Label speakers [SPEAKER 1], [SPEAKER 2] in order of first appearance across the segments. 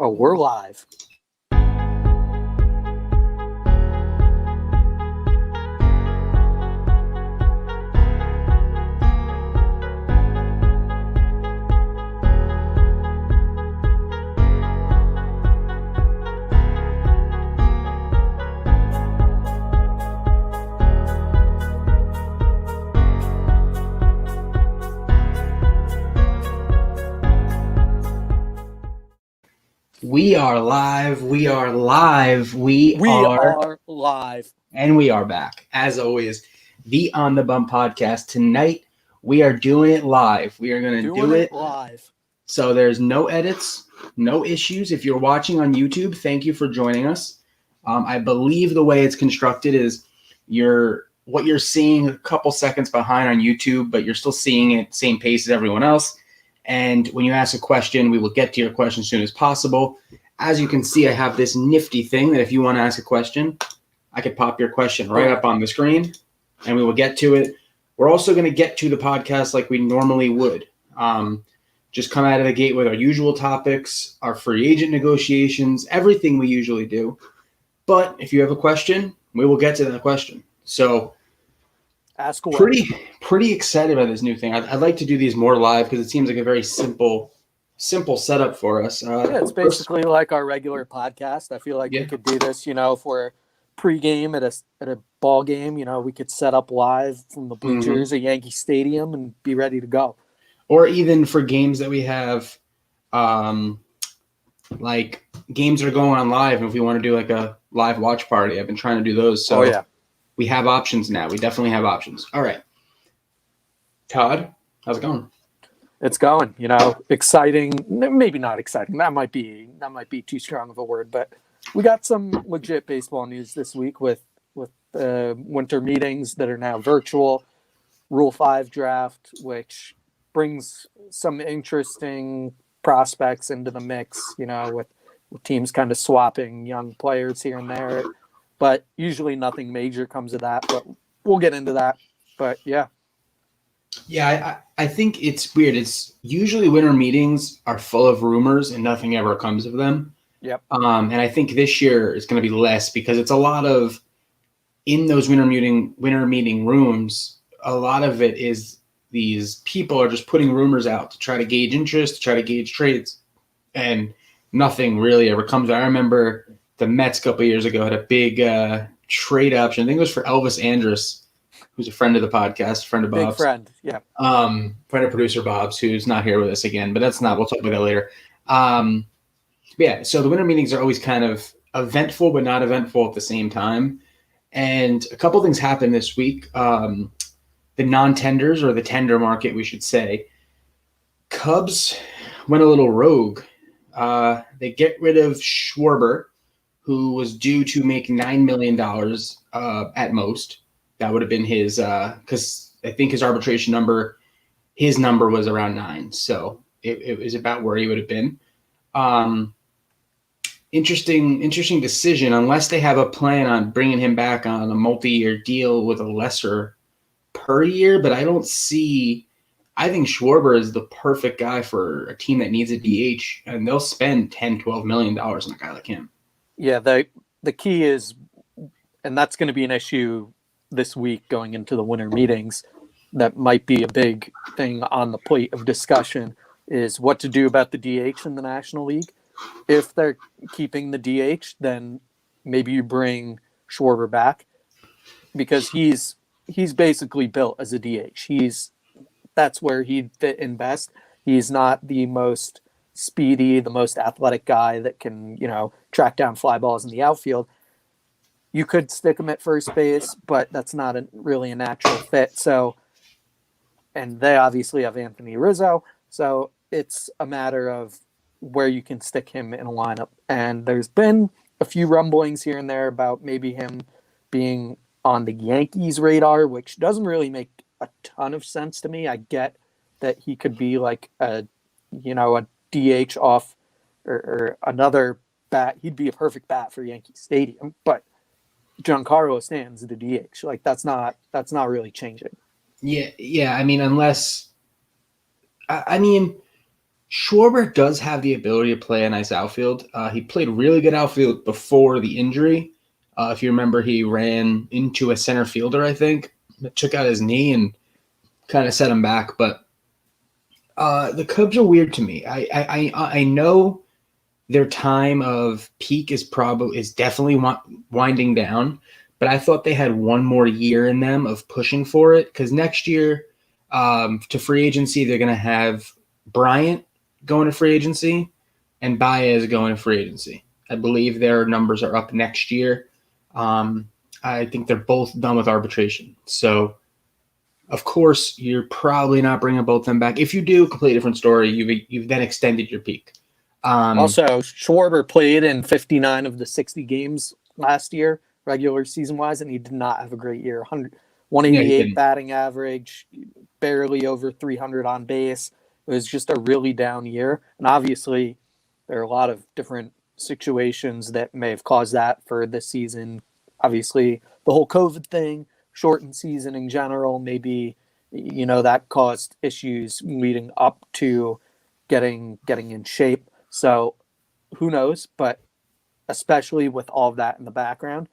[SPEAKER 1] Oh, we're live.
[SPEAKER 2] We are live. We are live. We are
[SPEAKER 1] live.
[SPEAKER 2] And we are back. As always, the On the Bump podcast. Tonight, we are doing it live. We are going to do it
[SPEAKER 1] live.
[SPEAKER 2] So there's no edits, no issues. If you're watching on YouTube, thank you for joining us. I believe the way it's constructed is what you're seeing a couple seconds behind on YouTube, but you're still seeing it same pace as everyone else. And when you ask a question, we will get to your question as soon as possible. As you can see, I have this nifty thing that if you want to ask a question, I could pop your question right up on the screen, and we will get to it. We're also going to get to the podcast like we normally would. Just come out of the gate with our usual topics, our free agent negotiations, everything we usually do. But if you have a question, we will get to that question. So
[SPEAKER 1] ask away.
[SPEAKER 2] Pretty excited about this new thing. I'd like to do these more live because it seems like a very simple setup for us.
[SPEAKER 1] It's basically like our regular podcast. I feel like we could do this, for pregame at a ball game. We could set up live from the bleachers at Yankee Stadium and be ready to go.
[SPEAKER 2] Or even for games that we have, like games that are going on live, and if we want to do like a live watch party, I've been trying to do those. So we have options now. We definitely have options. All right. Todd, how's it going?
[SPEAKER 1] It's going, exciting, maybe not exciting. That might be too strong of a word, but we got some legit baseball news this week with winter meetings that are now virtual, Rule 5 draft, which brings some interesting prospects into the mix, with teams kind of swapping young players here and there, but usually nothing major comes of that, but we'll get into that. But
[SPEAKER 2] Yeah, I think it's weird. It's usually winter meetings are full of rumors and nothing ever comes of them.
[SPEAKER 1] Yep.
[SPEAKER 2] And I think this year is going to be less because it's a lot of in those winter meeting rooms. A lot of it is these people are just putting rumors out to try to gauge interest, to try to gauge trades, and nothing really ever comes. I remember the Mets a couple of years ago had a big trade option. I think it was for Elvis Andrus, who's a friend of the podcast, friend of Bob's.
[SPEAKER 1] Big friend, yeah.
[SPEAKER 2] Friend of producer Bob's, who's not here with us again, but we'll talk about that later. So the winter meetings are always kind of eventful, but not eventful at the same time. And a couple things happened this week. The non-tenders, or the tender market, we should say. Cubs went a little rogue. They get rid of Schwarber, who was due to make $9 million at most. That would have been his, because I think his arbitration number, his number was around 9. So it was about where he would have been. Interesting decision, unless they have a plan on bringing him back on a multi-year deal with a lesser per year. But I think Schwarber is the perfect guy for a team that needs a DH, and they'll spend $10, $12 million on a guy like him.
[SPEAKER 1] Yeah, the key is, and that's going to be an issue this week going into the winter meetings, that might be a big thing on the plate of discussion, is what to do about the DH in the National League. If they're keeping the DH, then maybe you bring Schwarber back, because he's basically built as a DH. That's where he'd fit in best. He's not the most speedy, the most athletic guy that can, track down fly balls in the outfield. You could stick him at first base, but that's not really a natural fit. So, and they obviously have Anthony Rizzo. So it's a matter of where you can stick him in a lineup. And there's been a few rumblings here and there about maybe him being on the Yankees radar, which doesn't really make a ton of sense to me. I get that he could be like a DH off or another bat. He'd be a perfect bat for Yankee Stadium, but Giancarlo Stanton's the DH. Like that's not really changing.
[SPEAKER 2] Yeah. I mean, Schwarber does have the ability to play a nice outfield. He played really good outfield before the injury. If you remember, he ran into a center fielder, I think, that took out his knee and kind of set him back. But the Cubs are weird to me. I know their time of peak is definitely winding down, but I thought they had one more year in them of pushing for it, because next year to free agency they're going to have Bryant going to free agency and Baez going to free agency. I believe their numbers are up next year. I think they're both done with arbitration. So, of course, you're probably not bringing both of them back. If you do, completely different story. You've then extended your peak.
[SPEAKER 1] Also, Schwarber played in 59 of the 60 games last year, regular season-wise, and he did not have a great year. 188 batting average, barely over 300 on base. It was just a really down year. And obviously, there are a lot of different situations that may have caused that for this season. Obviously, the whole COVID thing, shortened season in general, maybe, that caused issues leading up to getting in shape. So who knows? But especially with all of that in the background,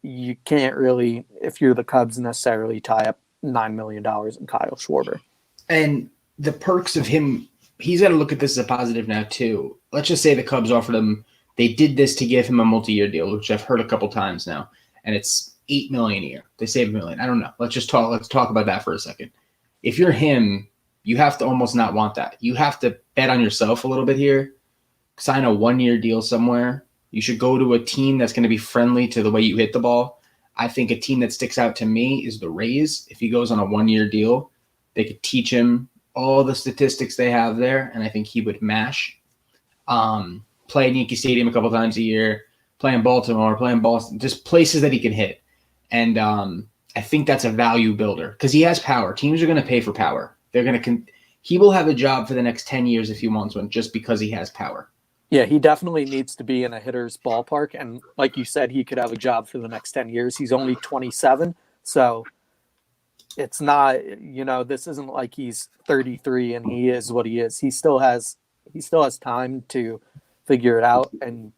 [SPEAKER 1] you can't really, if you're the Cubs, necessarily tie up $9 million in Kyle Schwarber.
[SPEAKER 2] And the perks of him, he's got to look at this as a positive now too. Let's just say the Cubs offered him, they did this to give him a multi-year deal, which I've heard a couple times now, and it's $8 million a year. They save $1 million. I don't know. Let's talk about that for a second. If you're him, you have to almost not want that. You have to bet on yourself a little bit here. Sign a 1-year deal somewhere. You should go to a team that's going to be friendly to the way you hit the ball. I think a team that sticks out to me is the Rays. If he goes on a 1-year deal, they could teach him all the statistics they have there, and I think he would mash. Play at Yankee Stadium a couple times a year, play in Baltimore, play in Boston, just places that he can hit. And I think that's a value builder because he has power. Teams are going to pay for power. They're going to he will have a job for the next 10 years if he wants one, just because he has power.
[SPEAKER 1] Yeah, he definitely needs to be in a hitter's ballpark. And like you said, he could have a job for the next 10 years. He's only 27. So it's not, this isn't like he's 33 and he is what he is. He still has time to figure it out. And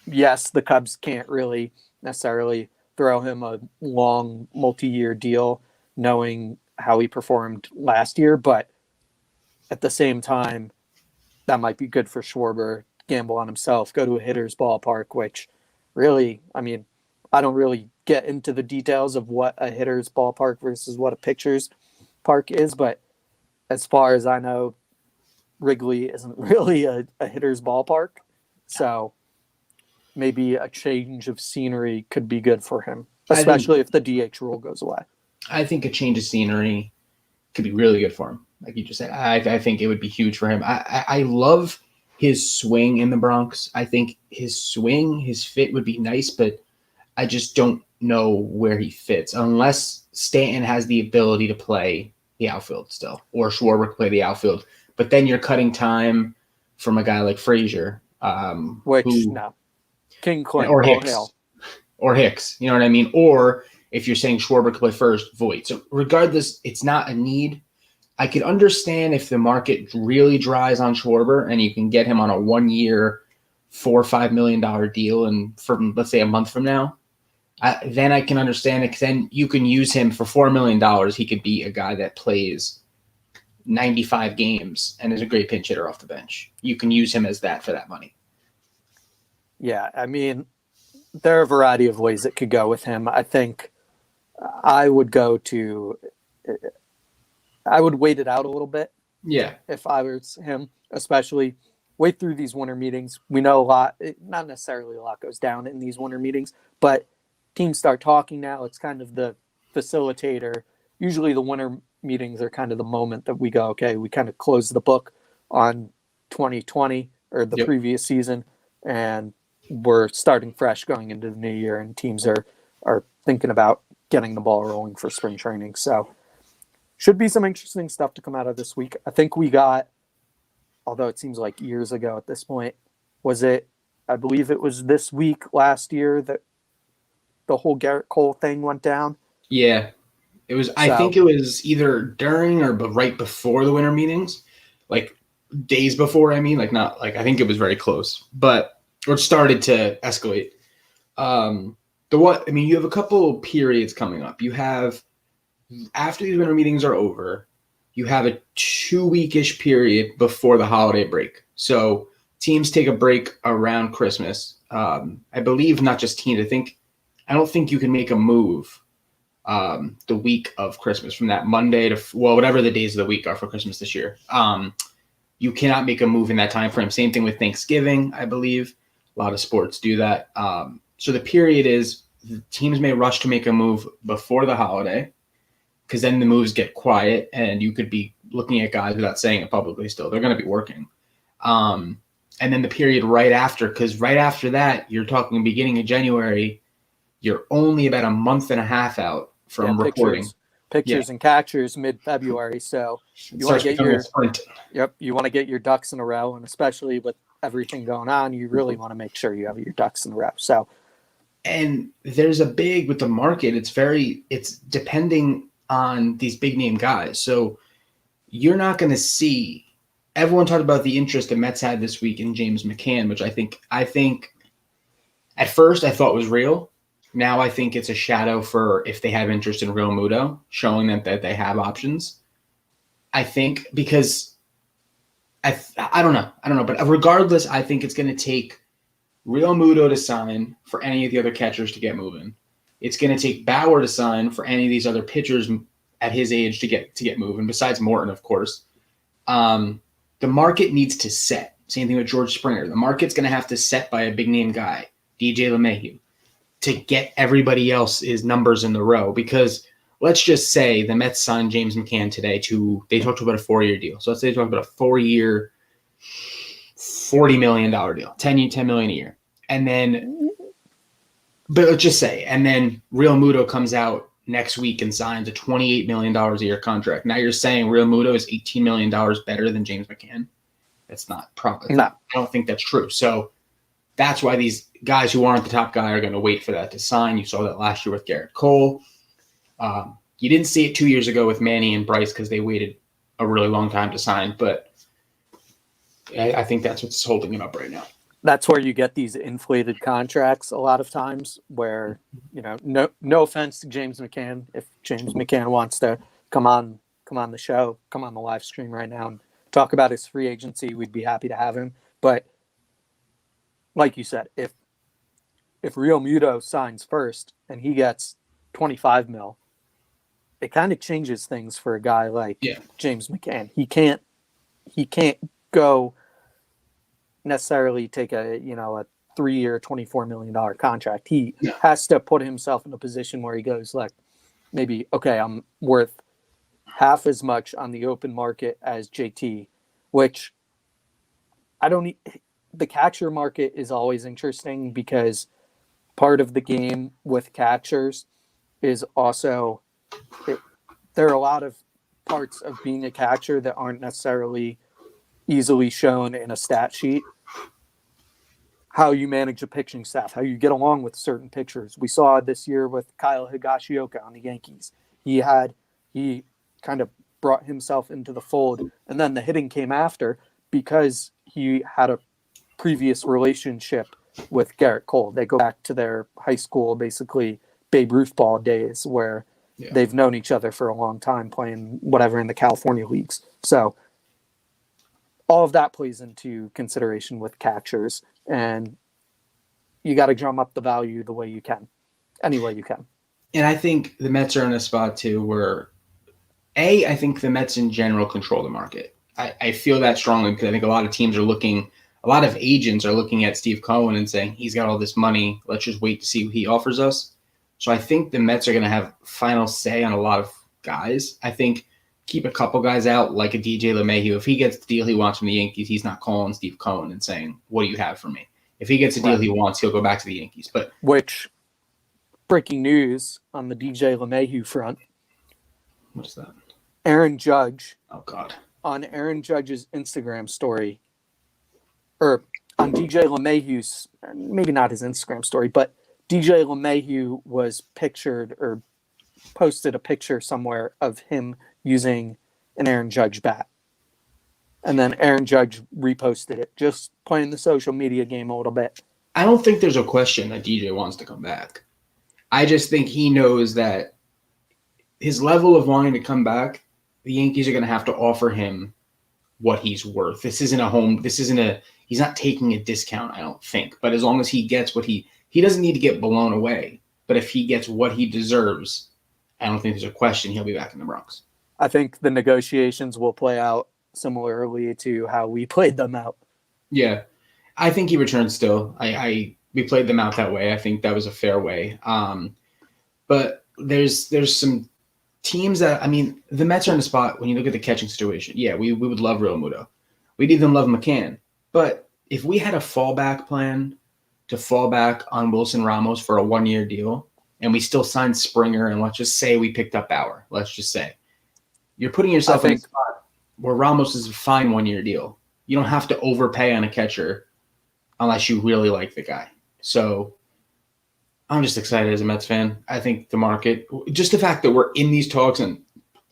[SPEAKER 1] yes, the Cubs can't really necessarily throw him a long multi-year deal knowing how he performed last year. But at the same time, that might be good for Schwarber, gamble on himself, go to a hitter's ballpark, which really, I don't really get into the details of what a hitter's ballpark versus what a pitcher's park is, but as far as I know, Wrigley isn't really a hitter's ballpark. So maybe a change of scenery could be good for him, especially if the DH rule goes away.
[SPEAKER 2] I think a change of scenery could be really good for him. Like you just said, I think it would be huge for him. I love his swing in the Bronx. I think his swing, his fit would be nice, but I just don't know where he fits unless Stanton has the ability to play the outfield still, or Schwarber can play the outfield. But then you're cutting time from a guy like Frazier,
[SPEAKER 1] King Clint
[SPEAKER 2] or Hicks. You know what I mean? Or if you're saying Schwarber could play first, Voit. So regardless, it's not a need. I could understand if the market really dries on Schwarber and you can get him on a 1-year, $4 or $5 million deal, and from let's say a month from now, then I can understand it. Because then you can use him for $4 million. He could be a guy that plays 95 games and is a great pinch hitter off the bench. You can use him as that for that money.
[SPEAKER 1] Yeah, there are a variety of ways it could go with him. I think I would wait it out a little bit.
[SPEAKER 2] Yeah.
[SPEAKER 1] If I was him, especially wait through these winter meetings. We know a lot, not necessarily a lot goes down in these winter meetings, but teams start talking now. It's kind of the facilitator. Usually the winter meetings are kind of the moment that we go, okay, we kind of close the book on 2020 or the previous season, and we're starting fresh going into the new year, and teams are thinking about getting the ball rolling for spring training. So should be some interesting stuff to come out of this week. I think we got, although it seems like years ago at this point, I believe it was this week last year that the whole Garrett Cole thing went down.
[SPEAKER 2] Yeah. I think it was either during or right before the winter meetings. Like days before. I mean, like not like I think it was very close, but or it started to escalate. You have a couple periods coming up. You have after these winter meetings are over, you have a 2-week-ish period before the holiday break. So teams take a break around Christmas. I believe not just teams. I don't think you can make a move the week of Christmas from that Monday to whatever the days of the week are for Christmas this year. You cannot make a move in that time frame. Same thing with Thanksgiving, I believe. A lot of sports do that. So the period is teams may rush to make a move before the holiday because then the moves get quiet and you could be looking at guys without saying it publicly still. They're going to be working. And then the period right after, because right after that, you're talking beginning of January, you're only about a month and a half out from reporting.
[SPEAKER 1] Pictures and catchers mid-February. So you want to get your ducks in a row, and especially with everything going on, you really want to make sure you have your ducks in a row. So,
[SPEAKER 2] and there's a big with the market. It's depending on these big name guys. So you're not going to see. Everyone talked about the interest the Mets had this week in James McCann, which I think at first I thought was real. Now I think it's a shadow for if they have interest in Real Muto, showing them that they have options. I think because I don't know, but regardless, I think it's going to take Real Muto to sign for any of the other catchers to get moving. It's going to take Bauer to sign for any of these other pitchers at his age to get moving. Besides Morton, of course, the market needs to set. Same thing with George Springer. The market's going to have to set by a big name guy, DJ LeMahieu, to get everybody else's numbers in the row. Because let's just say the Mets signed James McCann today they talked about a 4-year deal. So let's say they talk about a 4-year, $40 million deal, $10 million a year. And then, but let's just say, and then Real Muto comes out next week and signs a $28 million a year contract. Now you're saying Real Muto is $18 million better than James McCann? That's not probably.
[SPEAKER 1] No.
[SPEAKER 2] I don't think that's true. So that's why these guys who aren't the top guy are going to wait for that to sign. You saw that last year with Garrett Cole. You didn't see it 2 years ago with Manny and Bryce because they waited a really long time to sign. But I think that's what's holding it up right now.
[SPEAKER 1] That's where you get these inflated contracts a lot of times where, no offense to James McCann. If James McCann wants to come on the show, come on the live stream right now and talk about his free agency, we'd be happy to have him. But like you said, if Real Muto signs first and he gets 25 mil, it kind of changes things for a guy like James McCann. He can't go necessarily take a 3-year, $24 million contract. He has to put himself in a position where he goes like, maybe, okay, I'm worth half as much on the open market as JT, which the catcher market is always interesting because part of the game with catchers is also there are a lot of parts of being a catcher that aren't necessarily easily shown in a stat sheet. How you manage a pitching staff, how you get along with certain pitchers. We saw this year with Kyle Higashioka on the Yankees. He kind of brought himself into the fold, and then the hitting came after because he had a previous relationship with Garrett Cole. They go back to their high school, basically Babe Ruth ball days where they've known each other for a long time playing whatever in the California leagues. So all of that plays into consideration with catchers, and you got to drum up the value the way you can, any way you can.
[SPEAKER 2] And I think the Mets are in a spot too where I think the Mets in general control the market. I feel that strongly because I think a lot of teams are looking, a lot of agents are looking at Steve Cohen and saying, he's got all this money. Let's just wait to see what he offers us. So I think the Mets are going to have final say on a lot of guys. I think keep a couple guys out like a DJ LeMahieu. If he gets the deal he wants from the Yankees, he's not calling Steve Cohen and saying, what do you have for me? If he gets the deal he wants, he'll go back to the Yankees. But
[SPEAKER 1] which, breaking news on the DJ LeMahieu front.
[SPEAKER 2] What's that?
[SPEAKER 1] Aaron Judge.
[SPEAKER 2] Oh, God.
[SPEAKER 1] On Aaron Judge's Instagram story, or on DJ LeMahieu's, maybe not his Instagram story, but DJ LeMahieu was pictured or posted a picture somewhere of him using an Aaron Judge bat. And then Aaron Judge reposted it, just playing the social media game a little bit.
[SPEAKER 2] I don't think there's a question that DJ wants to come back. I just think he knows that his level of wanting to come back, the Yankees are going to have to offer him what he's worth. He's not taking a discount, I don't think. But as long as he gets what he doesn't need to get blown away. But if he gets what he deserves, I don't think there's a question he'll be back in the Bronx.
[SPEAKER 1] I think the negotiations will play out similarly to how we played them out.
[SPEAKER 2] Yeah, I think he returns still. We played them out that way. I think that was a fair way. But there's some teams that, I mean, the Mets are in a spot when you look at the catching situation. Yeah, we would love Real Muto. We'd even love McCann. But if we had a fallback plan to fall back on Wilson Ramos for a 1-year deal, and we still signed Springer, and let's just say we picked up Bauer, let's just say, you're putting yourself in a spot where Ramos is a fine 1-year deal. You don't have to overpay on a catcher unless you really like the guy. So I'm just excited as a Mets fan. I think the market, just the fact that we're in these talks, and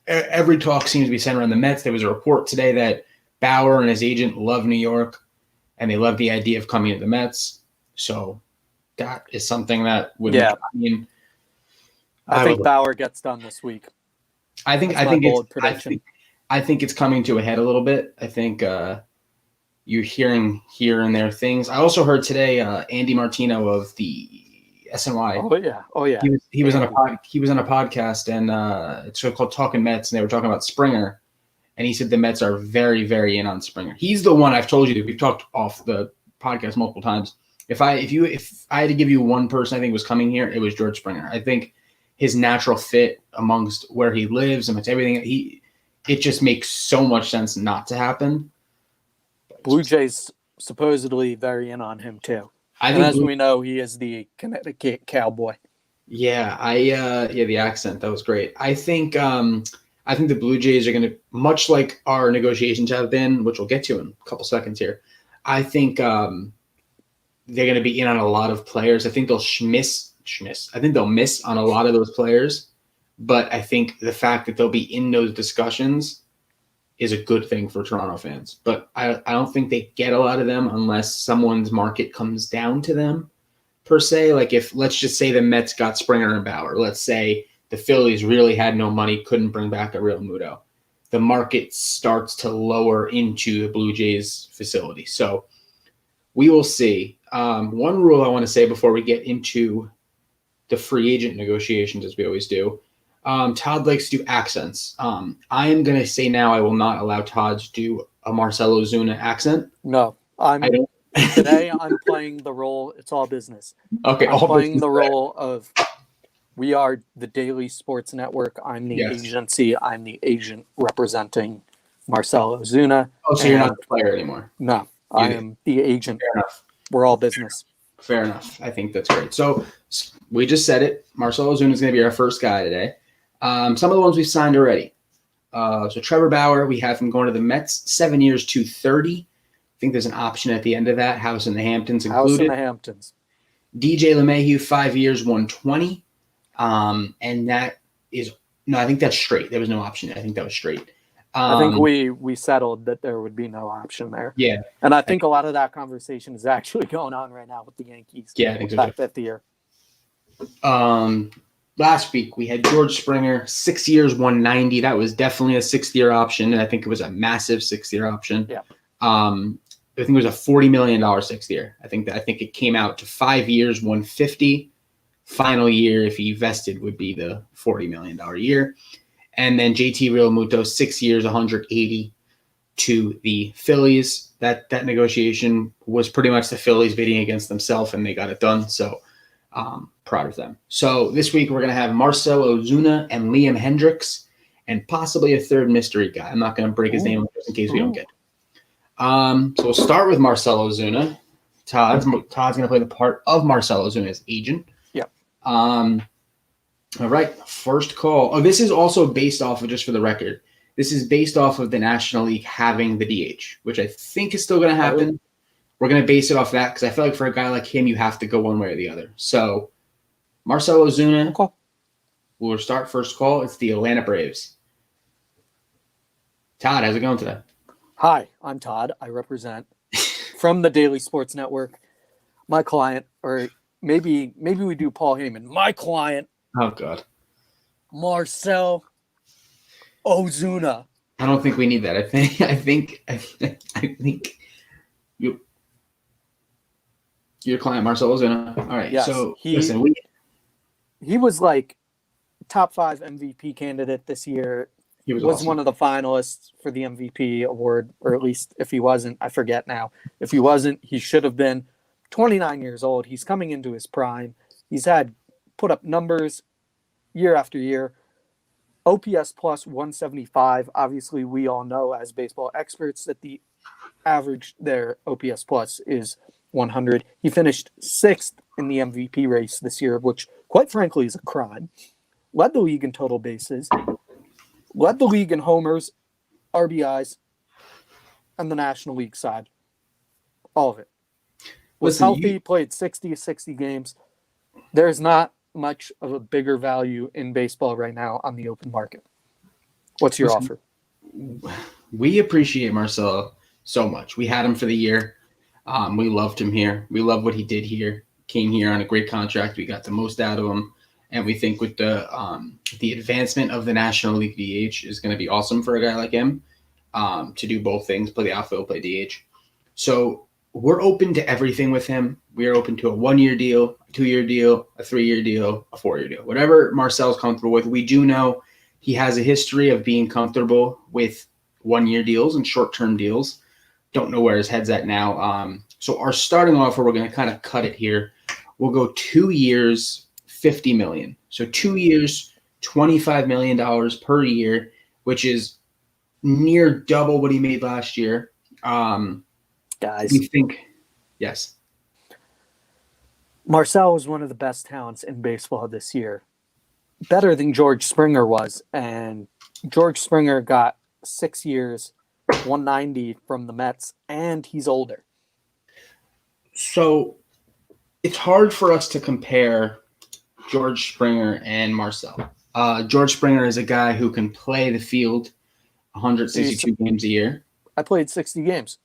[SPEAKER 2] every talk seems to be centered around the Mets. There was a report today that Bauer and his agent love New York, and they love the idea of coming to the Mets. So that is something that would.
[SPEAKER 1] Yeah.
[SPEAKER 2] I
[SPEAKER 1] think Bauer gets done this week.
[SPEAKER 2] I think it's coming to a head a little bit. I think you're hearing here and there things. I also heard today Andy Martino of the SNY.
[SPEAKER 3] Oh yeah.
[SPEAKER 2] He was on a podcast, and it's called Talking Mets, and they were talking about Springer, and he said the Mets are very, very in on Springer. He's the one I've told you that we've talked off the podcast multiple times. If I had to give you one person I think was coming here, it was George Springer. I think his natural fit amongst where he lives, amongst everything, it just makes so much sense not to happen.
[SPEAKER 1] Blue Jays supposedly very in on him too. We know, he is the Connecticut Cowboy.
[SPEAKER 2] Yeah, the accent, that was great. I think the Blue Jays are going to, much like our negotiations have been, which we'll get to in a couple seconds here. I think they're going to be in on a lot of players. I think they'll miss. I think they'll miss on a lot of those players, but I think the fact that they'll be in those discussions is a good thing for Toronto fans. But I don't think they get a lot of them unless someone's market comes down to them, per se. Like if, let's just say the Mets got Springer and Bauer. Let's say the Phillies really had no money, couldn't bring back a Real Muto. The market starts to lower into the Blue Jays facility. So we will see. One rule I want to say before we get into the free agent negotiations, as we always do, Todd likes to do accents. I am going to say now I will not allow Todd to do a Marcell Ozuna accent.
[SPEAKER 1] No, today I'm playing the role. It's all business.
[SPEAKER 2] Okay,
[SPEAKER 1] I'm playing the role of, we are the Daily Sports Network. I'm the agency. I'm the agent representing Marcell Ozuna.
[SPEAKER 2] Oh, so you're not the player anymore?
[SPEAKER 1] No, I am the agent. Fair enough. We're all business.
[SPEAKER 2] Fair enough. I think that's great. So we just said it. Marcell Ozuna is going to be our first guy today. Some of the ones we've signed already. So Trevor Bauer, we have him going to the Mets, 7 years, $230. I think there's an option at the end of that. House in the Hamptons included.
[SPEAKER 1] House in the Hamptons.
[SPEAKER 2] DJ LeMahieu, 5 years, $120. And that is I think that's straight. There was no option. I think that was straight.
[SPEAKER 1] I think we settled that there would be no option there.
[SPEAKER 2] Yeah.
[SPEAKER 1] And I think a lot of that conversation is actually going on right now with the Yankees.
[SPEAKER 2] Yeah, I think so.
[SPEAKER 1] Back that year.
[SPEAKER 2] Last week we had George Springer, 6 years, $190. That was definitely a 6th-year option, and I think it was a massive 6th-year option.
[SPEAKER 1] Yeah.
[SPEAKER 2] I think it was a $40 million 6th year. I think it came out to 5 years, $150. Final year, if he vested, would be the $40 million year. And then JT Realmuto, 6 years, $180 to the Phillies. That negotiation was pretty much the Phillies bidding against themselves, and they got it done. So proud of them. So this week we're going to have Marcell Ozuna and Liam Hendriks and possibly a third mystery guy. I'm not going to break his name just in case we don't get it. So we'll start with Marcell Ozuna. Todd's going to play the part of Marcell Ozuna's agent.
[SPEAKER 1] Yep.
[SPEAKER 2] All right, first call. Oh, this is also based off of, just for the record, this is based off of the National League having the DH, which I think is still going to happen. We're going to base it off that because I feel like for a guy like him, you have to go one way or the other. So Marcell Ozuna, we'll start first call. It's the Atlanta Braves. Todd, how's it going today?
[SPEAKER 1] Hi, I'm Todd. I represent from the Daily Sports Network. My client, or maybe we do Paul Heyman. My client,
[SPEAKER 2] Oh God.
[SPEAKER 1] Marcell Ozuna.
[SPEAKER 2] I don't think we need that. I think you, your client Marcel Ozuna. All right.
[SPEAKER 1] Yes,
[SPEAKER 2] So
[SPEAKER 1] he was like top 5 MVP candidate this year.
[SPEAKER 2] he was
[SPEAKER 1] Was
[SPEAKER 2] awesome.
[SPEAKER 1] one of the finalists for the MVP award, or at least if he wasn't, I forget now. If he wasn't, he should have been. 29 years old. He's coming into his prime. He's had put up numbers year after year. OPS plus 175. Obviously, we all know as baseball experts that the average their OPS plus is 100. He finished 6th in the MVP race this year, which quite frankly is a crime. Led the league in total bases, led the league in homers, RBIs, and the National League side. All of it. Was
[SPEAKER 2] Listen,
[SPEAKER 1] healthy, played 60 games. There's not much of a bigger value in baseball right now on the open market. What's your offer?
[SPEAKER 2] We appreciate Marcel so much. We had him for the year. We loved him here. We love what he did here. Came here on a great contract. We got the most out of him. And we think with the advancement of the National League DH is going to be awesome for a guy like him to do both things, play the outfield, play DH. So we're open to everything with him. We are open to a 1-year deal, a 2-year deal, a 3-year deal, a 4-year deal. Whatever Marcel's comfortable with. We do know he has a history of being comfortable with 1-year deals and short-term deals. Don't know where his head's at now. So our starting offer, we're going to kind of cut it here. We'll go 2 years, $50 million. So 2 years, $25 million per year, which is near double what he made last year.
[SPEAKER 1] Guys,
[SPEAKER 2] We think, yes.
[SPEAKER 1] Marcel was one of the best talents in baseball this year. Better than George Springer was. And George Springer got 6 years, 190 from the Mets, and he's older.
[SPEAKER 2] So it's hard for us to compare George Springer and Marcel. George Springer is a guy who can play the field 162 games a year.
[SPEAKER 1] I played 60 games.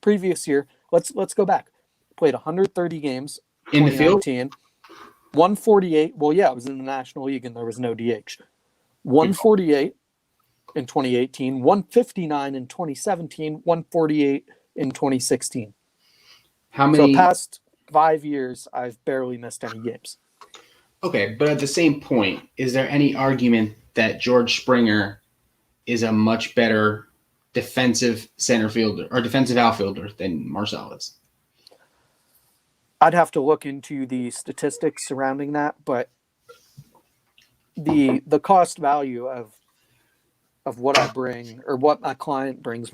[SPEAKER 1] Previous year, let's go back. Played 130 games
[SPEAKER 2] In the field?
[SPEAKER 1] 148. Well, yeah, it was in the National League and there was no DH. 148 in 2018, 159 in 2017, 148 in 2016.
[SPEAKER 2] How many?
[SPEAKER 1] So past 5 years, I've barely missed any games.
[SPEAKER 2] Okay, but at the same point, is there any argument that George Springer is a much better defensive center fielder or defensive outfielder than Marcel is?
[SPEAKER 1] I'd have to look into the statistics surrounding that, but the cost value of what I bring or what my client brings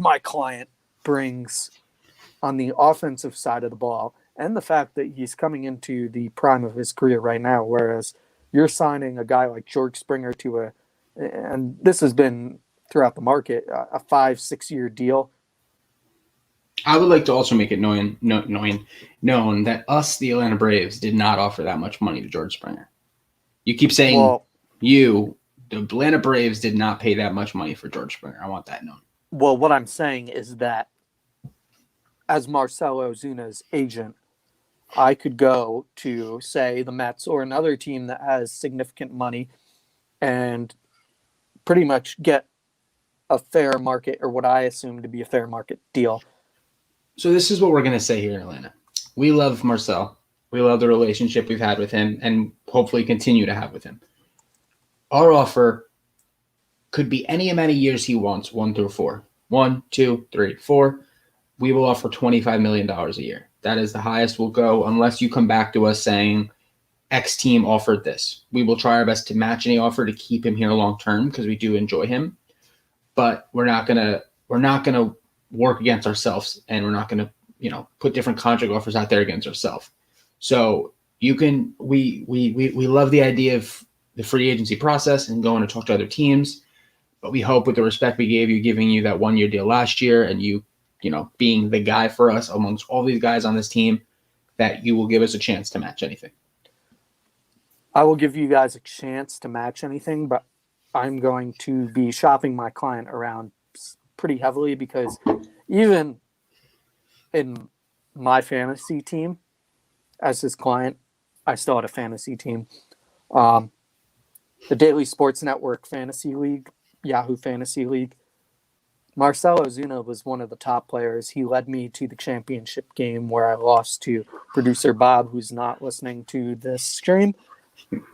[SPEAKER 1] on the offensive side of the ball, and the fact that he's coming into the prime of his career right now, whereas you're signing a guy like George Springer to and this has been throughout the market, a 5-6 year deal.
[SPEAKER 2] I would like to also make it known that us, the Atlanta Braves, did not offer that much money to George Springer. You keep saying the Atlanta Braves did not pay that much money for George Springer. I want that known.
[SPEAKER 1] Well, what I'm saying is that as Marcell Ozuna's agent, I could go to, say, the Mets or another team that has significant money and pretty much get a fair market, or what I assume to be a fair market deal.
[SPEAKER 2] So this is what we're going to say here in Atlanta. We love Marcel. We love the relationship we've had with him and hopefully continue to have with him. Our offer could be any amount of years he wants, 1 through 4. 1, 2, 3, 4. We will offer $25 million a year. That is the highest we'll go unless you come back to us saying X team offered this. We will try our best to match any offer to keep him here long term because we do enjoy him. But we're not gonna work against ourselves, and we're not gonna put different contract offers out there against ourselves. So you can we love the idea of the free agency process and going to talk to other teams, but we hope with the respect we gave you, giving you that 1-year deal last year, and you being the guy for us amongst all these guys on this team, that you will give us a chance to match anything.
[SPEAKER 1] I will give you guys a chance to match anything, but I'm going to be shopping my client around pretty heavily because even in my fantasy team, as his client, I still had a fantasy team. The Daily Sports Network Fantasy League, Yahoo Fantasy League, Marcell Ozuna was one of the top players. He led me to the championship game where I lost to producer Bob, who's not listening to this stream.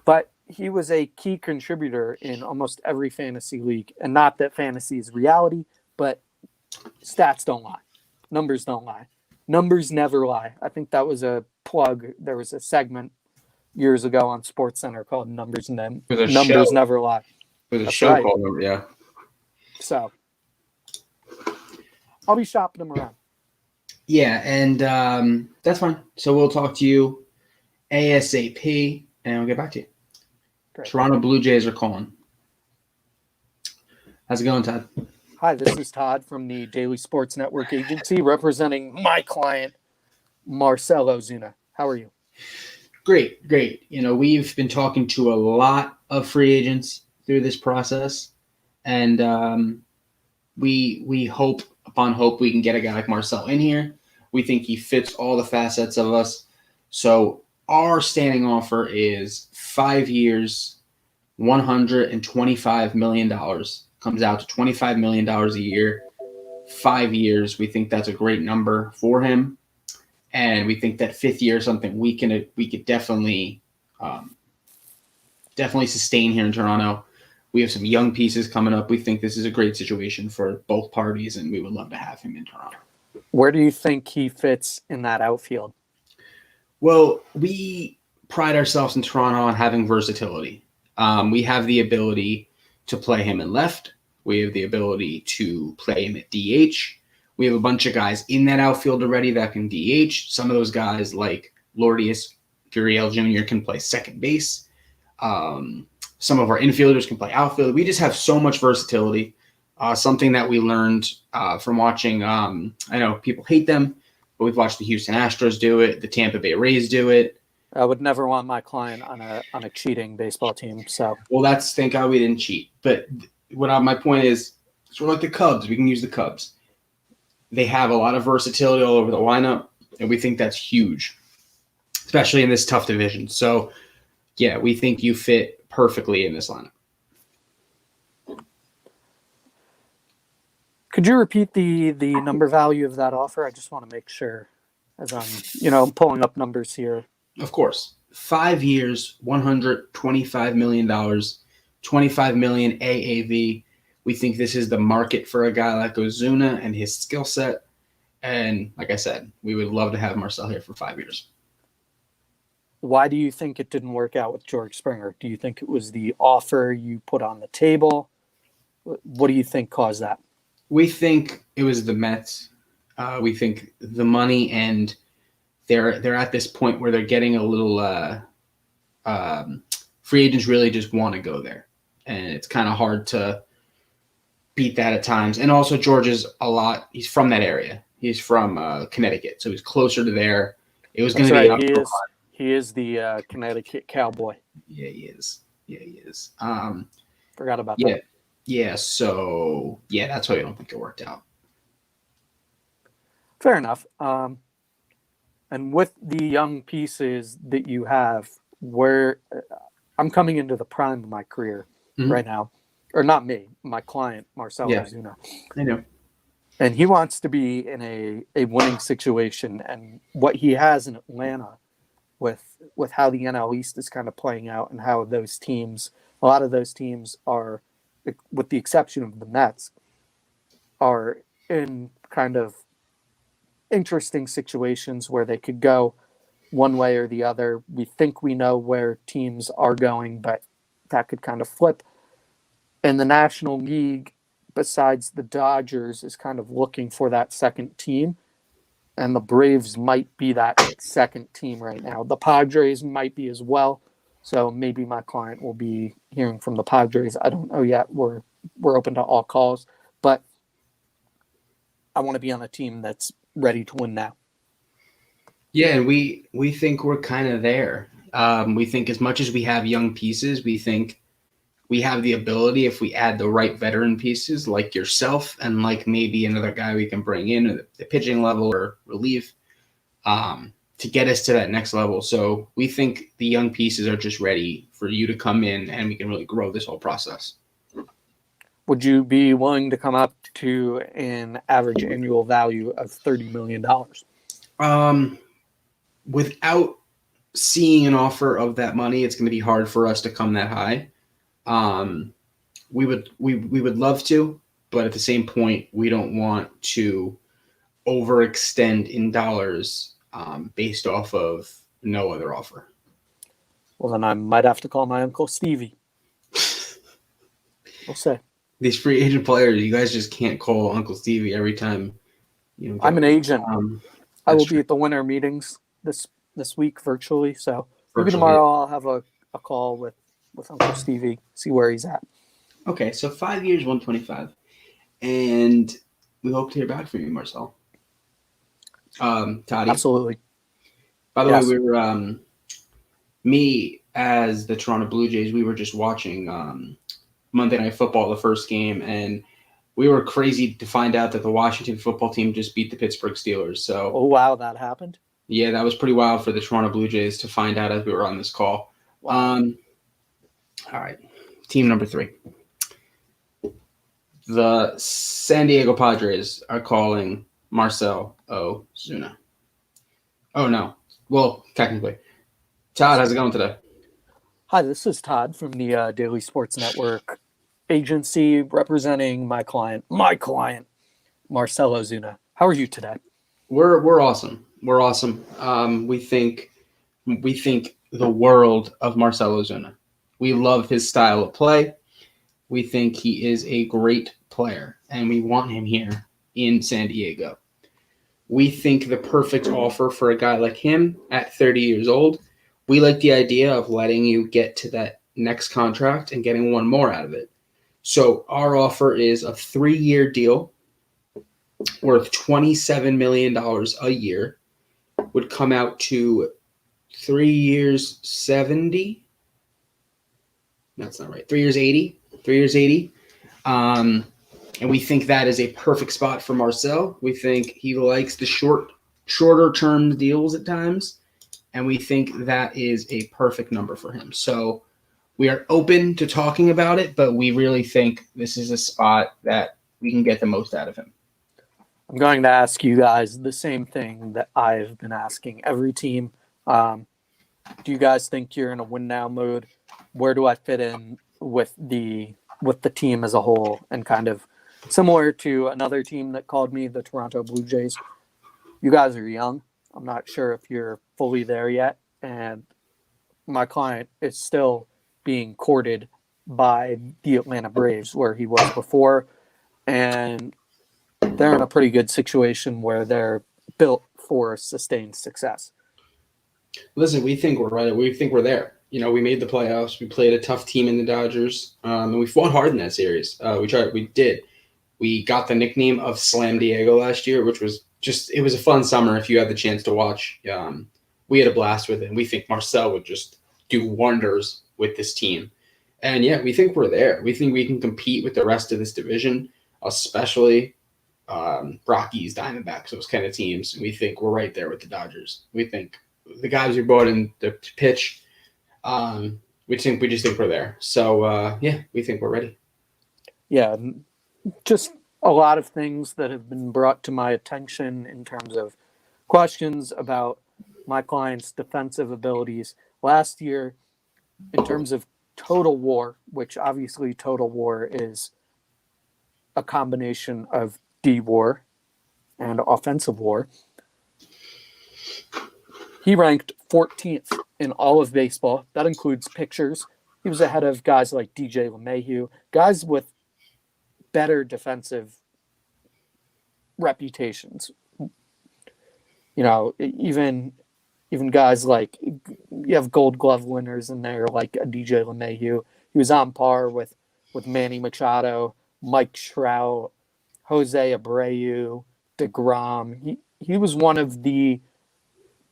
[SPEAKER 1] But he was a key contributor in almost every fantasy league. And not that fantasy is reality, but stats don't lie. Numbers don't lie. Numbers never lie. I think that was a plug. There was a segment years ago on SportsCenter called Numbers Never Lie.
[SPEAKER 2] There's a
[SPEAKER 1] That's
[SPEAKER 2] show
[SPEAKER 1] right.
[SPEAKER 2] called Number, yeah.
[SPEAKER 1] So I'll be shopping them around.
[SPEAKER 2] Yeah, and that's fine. So we'll talk to you ASAP, and we'll get back to you.
[SPEAKER 1] Great.
[SPEAKER 2] Toronto Blue Jays are calling. How's it going, Todd?
[SPEAKER 1] Hi, this is Todd from the Daily Sports Network Agency, representing my client, Marcell Ozuna. How are you?
[SPEAKER 2] Great. We've been talking to a lot of free agents through this process, and we hope we can get a guy like Marcell in here. We think he fits all the facets of us. So our standing offer is 5 years, $125 million. Comes out to $25 million a year, 5 years. We think that's a great number for him. And we think that fifth year is something we could definitely sustain here in Toronto. We have some young pieces coming up. We think this is a great situation for both parties, and we would love to have him in Toronto.
[SPEAKER 1] Where do you think he fits in that outfield?
[SPEAKER 2] Well, we pride ourselves in Toronto on having versatility. We have the ability to play him in left. We have the ability to play him at DH. We have a bunch of guys in that outfield already that can DH. Some of those guys, like Lourdes Gurriel Jr., can play second base. Some of our infielders can play outfield. We just have so much versatility. Something that we learned from watching. I know people hate them, but we've watched the Houston Astros do it. The Tampa Bay Rays do it.
[SPEAKER 1] I would never want my client on a cheating baseball team. So,
[SPEAKER 2] well, thank God we didn't cheat. But my point is, sort of like the Cubs. We can use the Cubs. They have a lot of versatility all over the lineup, and we think that's huge, especially in this tough division. So, yeah, we think you fit perfectly in this lineup.
[SPEAKER 1] Could you repeat the number value of that offer? I just want to make sure, as I'm pulling up numbers here.
[SPEAKER 2] Of course. 5 years, $125 million, $25 million AAV. We think this is the market for a guy like Ozuna and his skill set. And like I said, we would love to have Marcell here for 5 years.
[SPEAKER 1] Why do you think it didn't work out with George Springer? Do you think it was the offer you put on the table? What do you think caused that?
[SPEAKER 2] We think it was the Mets. We think the money, and they're at this point where they're getting a little free agents really just want to go there. And it's kind of hard to beat that at times. And also George is he's from that area. He's from Connecticut, so he's closer to there. It was going to be
[SPEAKER 1] He is the Connecticut Cowboy.
[SPEAKER 2] Yeah, he is.
[SPEAKER 1] Forgot about that.
[SPEAKER 2] Yeah, so that's why I don't think it worked out.
[SPEAKER 1] Fair enough. And with the young pieces that you have, where I'm coming into the prime of my career right now, or not me, my client, Marcell Ozuna.
[SPEAKER 2] I know.
[SPEAKER 1] And he wants to be in a winning situation. And what he has in Atlanta with how the NL East is kind of playing out and how a lot of those teams are, with the exception of the Mets, are in kind of interesting situations where they could go one way or the other. We think we know where teams are going, but that could kind of flip. And the National League, besides the Dodgers, is kind of looking for that second team. And the Braves might be that second team right now. The Padres might be as well. So maybe my client will be hearing from the Padres. I don't know yet. We're open to all calls. But I want to be on a team that's ready to win now.
[SPEAKER 2] Yeah, and we think we're kind of there. We think as much as we have young pieces, we think we have the ability, if we add the right veteran pieces like yourself and like maybe another guy we can bring in at the pitching level or relief, to get us to that next level. So we think the young pieces are just ready for you to come in and we can really grow this whole process.
[SPEAKER 1] Would you be willing to come up to an average annual value of $30 million?
[SPEAKER 2] Without seeing an offer of that money, it's going to be hard for us to come that high. We would love to, but at the same point, we don't want to overextend in dollars based off of no other offer.
[SPEAKER 1] Well, then I might have to call my Uncle Stevie. We'll say.
[SPEAKER 2] These free agent players, you guys just can't call Uncle Stevie every time.
[SPEAKER 1] I'm an agent. I will be
[SPEAKER 2] true.
[SPEAKER 1] at the winter meetings this week virtually. So maybe
[SPEAKER 2] Virtually.
[SPEAKER 1] tomorrow I'll have a call with Uncle Stevie, see where he's at.
[SPEAKER 2] Okay, so 5 years, 125, and we hope to hear back from you, Marcel. Toddy.
[SPEAKER 1] Absolutely.
[SPEAKER 2] By the
[SPEAKER 1] Yes.
[SPEAKER 2] way, we were me as the Toronto Blue Jays. We were just watching Monday Night Football, the first game, and we were crazy to find out that the Washington football team just beat the Pittsburgh Steelers. So,
[SPEAKER 1] Oh, wow, that happened?
[SPEAKER 2] yeah, that was pretty wild for the Toronto Blue Jays to find out as we were on this call.
[SPEAKER 1] Wow.
[SPEAKER 2] All right, team number 3. The San Diego Padres are calling Marcell Ozuna. Oh, no. Well, technically. Todd, how's it going today?
[SPEAKER 1] Hi, this is Todd from the Daily Sports Network agency representing my client, Marcell Ozuna. How are you today?
[SPEAKER 2] We're awesome. We're awesome. We think the world of Marcell Ozuna. We love his style of play. We think he is a great player, and we want him here in San Diego. We think the perfect offer for a guy like him at 30 years old. We like the idea of letting you get to that next contract and getting one more out of it. So our offer is a 3-year deal worth $27 million a year. Would come out to 3 years 70. That's not right. 3 years 80. 3 years 80. And we think that is a perfect spot for Marcell. We think he likes the shorter term deals at times. And we think that is a perfect number for him. So we are open to talking about it, but we really think this is a spot that we can get the most out of him.
[SPEAKER 1] I'm going to ask you guys the same thing that I've been asking every team. Do you guys think you're in a win now mode? Where do I fit in with the team as a whole? And kind of similar to another team that called me, the Toronto Blue Jays. You guys are young. I'm not sure if you're fully there yet. And my client is still being courted by the Atlanta Braves, where he was before. And they're in a pretty good situation where they're built for sustained success.
[SPEAKER 2] Listen, we think we're right. We think we're there. We made the playoffs. We played a tough team in the Dodgers, and we fought hard in that series. We did. We got the nickname of Slam Diego last year, which was it was a fun summer if you had the chance to watch. We had a blast with it, and we think Marcell would just do wonders with this team. And, yeah, we think we're there. We think we can compete with the rest of this division, especially Rockies, Diamondbacks, those kind of teams. We think we're right there with the Dodgers. We think the guys we brought in to pitch, we just think we're there. So, yeah, we think we're ready.
[SPEAKER 1] Yeah, just a lot of things that have been brought to my attention in terms of questions about my client's defensive abilities. Last year, in terms of total WAR, which obviously total WAR is a combination of D-WAR and offensive WAR, he ranked 14th in all of baseball. That includes pitchers. He was ahead of guys like DJ LeMahieu, guys with better reputations. Even guys like, you have Gold Glove winners in there like a DJ LeMahieu. He was on par with Manny Machado, Mike Trout, Jose Abreu, DeGrom. He was one of the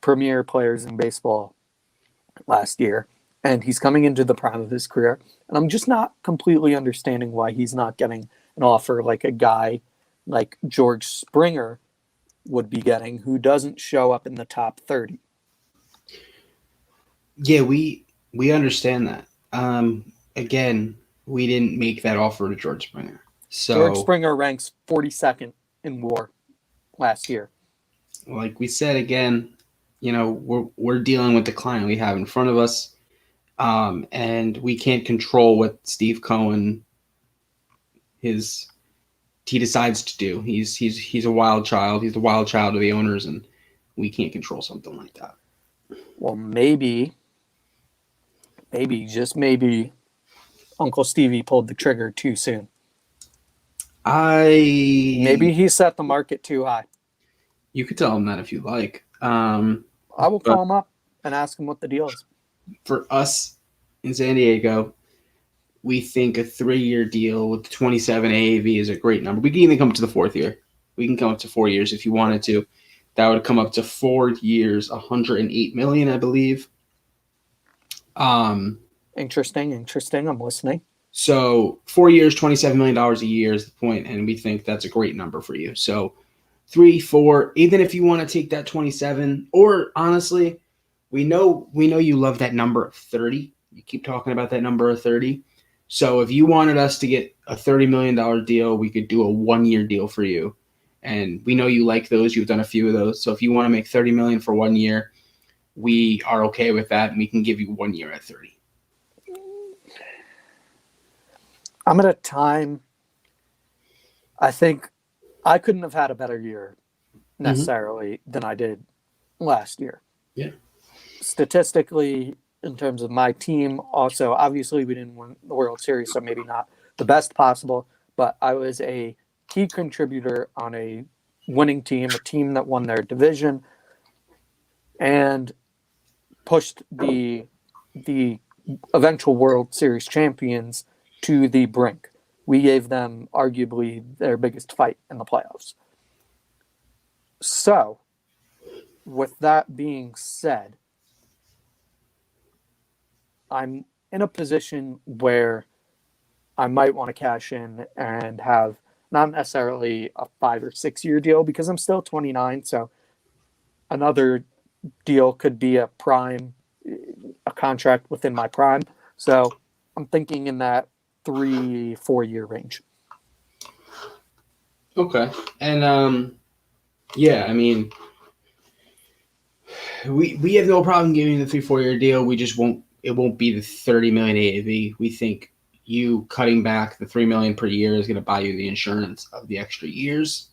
[SPEAKER 1] premier players in baseball last year. and he's coming into the prime of his career. And I'm just not completely understanding why he's not getting an offer like a guy like George Springer would be getting, who doesn't show up in the top 30.
[SPEAKER 3] Yeah, we understand that. Again, we didn't make that offer to George Springer. So
[SPEAKER 1] George Springer ranks 42nd in WAR last year.
[SPEAKER 3] like we said again, we're dealing with the client we have in front of us. And we can't control what Steve Cohen he decides to do. He's a wild child. He's the wild child of the owners, and we can't control something like that.
[SPEAKER 1] Well, maybe, just maybe, Uncle Stevie pulled the trigger too soon. Maybe he set the market too high.
[SPEAKER 3] You could tell him that if you like.
[SPEAKER 1] I will call him up and ask him what the deal is.
[SPEAKER 3] For us in San Diego, we think a 3-year deal with 27 AAV is a great number. We can even come up to the 4th year. We can come up to 4 years if you wanted to. That would come up to 4 years, $108 million, I believe.
[SPEAKER 1] Interesting. I'm listening.
[SPEAKER 3] So 4 years, $27 million a year is the point, and we think that's a great number for you. So 3, 4, even if you want to take that 27, or honestly, we know you love that number of 30. You keep talking about that number of 30. So if you wanted us to get a $30 million deal, we could do a 1-year deal for you. And we know you like those. You've done a few of those. So if you want to make $30 million for 1 year, we are okay with that, and we can give you 1 year at 30.
[SPEAKER 1] I'm at a time, I think I couldn't have had a better year necessarily than I did last year.
[SPEAKER 3] Yeah.
[SPEAKER 1] Statistically, in terms of my team, also, obviously we didn't win the World Series, so maybe not the best possible, but I was a key contributor on a winning team, a team that won their division and pushed the eventual World Series champions to the brink. We gave them arguably their biggest fight in the playoffs. So, with that being said, I'm in a position where I might want to cash in and have not necessarily a 5 or 6 year deal because I'm still 29. So another deal could be a contract within my prime. So I'm thinking in that 3-4 year range.
[SPEAKER 3] Okay. And yeah, I mean, we have no problem giving the 3-4 year deal. We just it won't be the 30 million AAV. We think you cutting back the $3 million per year is going to buy you the insurance of the extra years.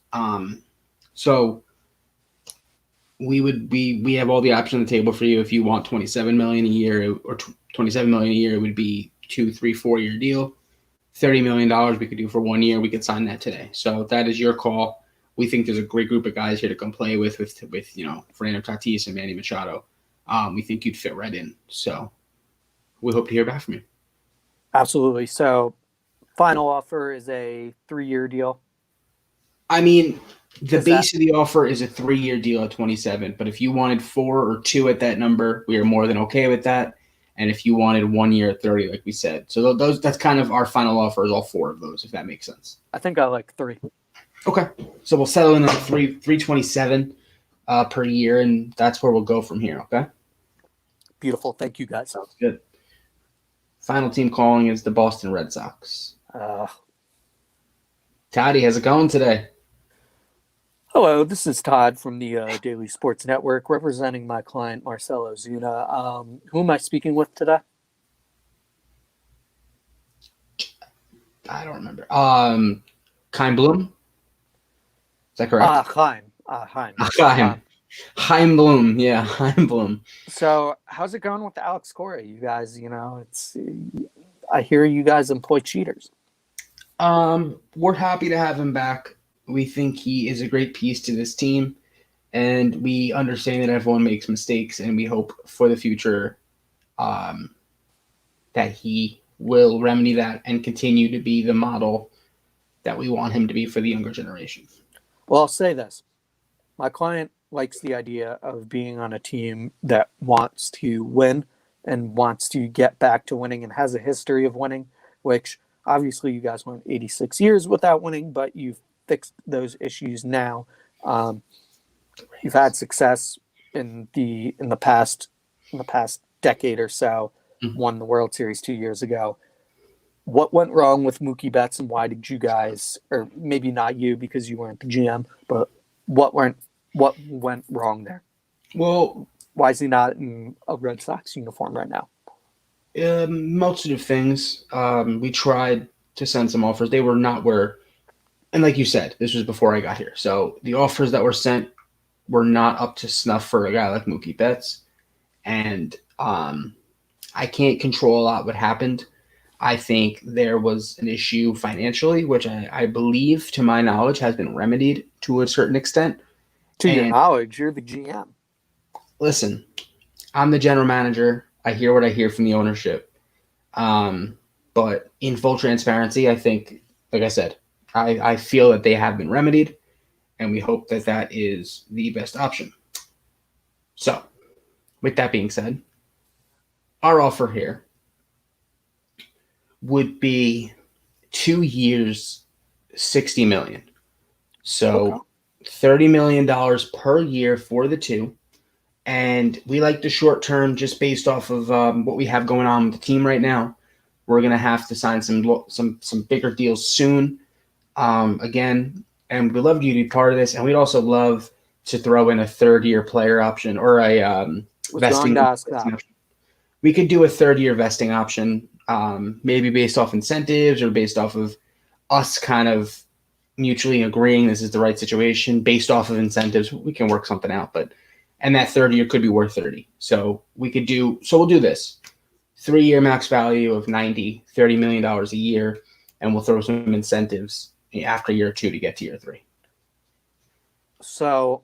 [SPEAKER 3] So we have all the options on the table for you. If you want 27 million a year or 27 million a year, it would be 2, 3, 4 year deal. $30 million we could do for 1 year. We could sign that today. So that is your call. We think there's a great group of guys here to come play with Fernando Tatis and Manny Machado. We think you'd fit right in. So we hope to hear back from you.
[SPEAKER 1] Absolutely. So final offer is a 3-year deal.
[SPEAKER 3] I mean, the base of the offer is a 3-year deal at 27, but if you wanted 4 or 2 at that number, we are more than okay with that. And if you wanted 1 year at 30, like we said, so that's kind of our final offer is all 4 of those, if that makes sense.
[SPEAKER 1] I think I like 3.
[SPEAKER 3] Okay, so we'll settle in on 327 per year, and that's where we'll go from here. Okay.
[SPEAKER 1] Beautiful. Thank you, guys.
[SPEAKER 3] Sounds good. Final team calling is the Boston Red Sox. Toddy, how's it going today?
[SPEAKER 1] Hello, this is Todd from the Daily Sports Network, representing my client Marcelo Zuna. Who am I speaking with today?
[SPEAKER 3] I don't remember. Chaim Bloom. Is that correct?
[SPEAKER 1] Chaim.
[SPEAKER 3] Chaim Bloom. Yeah, Chaim Bloom.
[SPEAKER 1] So, how's it going with Alex Cora? You guys, I hear you guys employ cheaters.
[SPEAKER 3] We're happy to have him back. We think he is a great piece to this team, and we understand that everyone makes mistakes, and we hope for the future that he will remedy that and continue to be the model that we want him to be for the younger generation.
[SPEAKER 1] Well, I'll say this. My client likes the idea of being on a team that wants to win and wants to get back to winning and has a history of winning, which obviously you guys went 86 years without winning, but you've fixed those issues now. You've had success in the past decade or so.
[SPEAKER 3] Mhm.
[SPEAKER 1] Won the World Series 2 years ago. What went wrong with Mookie Betts, and why did you guys, or maybe not you because you weren't the GM, but what went wrong there?
[SPEAKER 3] Well,
[SPEAKER 1] Why is he not in a Red Sox uniform right now?
[SPEAKER 3] multitude of things. We tried to send some offers. They were not where, and like you said, this was before I got here. So the offers that were sent were not up to snuff for a guy like Mookie Betts. And I can't control a lot what happened. I think there was an issue financially, which I believe, to my knowledge, has been remedied to a certain extent.
[SPEAKER 1] To your
[SPEAKER 3] And-
[SPEAKER 1] knowledge, you're the GM.
[SPEAKER 3] Listen, I'm the general manager. I hear what I hear from the ownership. But in full transparency, I think, like I said, I feel that they have been remedied, and we hope that that is the best option. So, with that being said, our offer here would be 2 years, $60 million. So $30 million per year for the two. And we like the short term just based off of what we have going on with the team right now. We're going to have to sign some bigger deals soon. Again, and we'd love you to be part of this. And we'd also love to throw in a third-year player option or a vesting option. We could do a third-year vesting option, maybe based off incentives or based off of us kind of mutually agreeing this is the right situation. Based off of incentives, we can work something out. And that third year could be worth 30. So we'll do this. 3-year max value of $30 million a year, and we'll throw some incentives after year 2 to get to year 3.
[SPEAKER 1] So,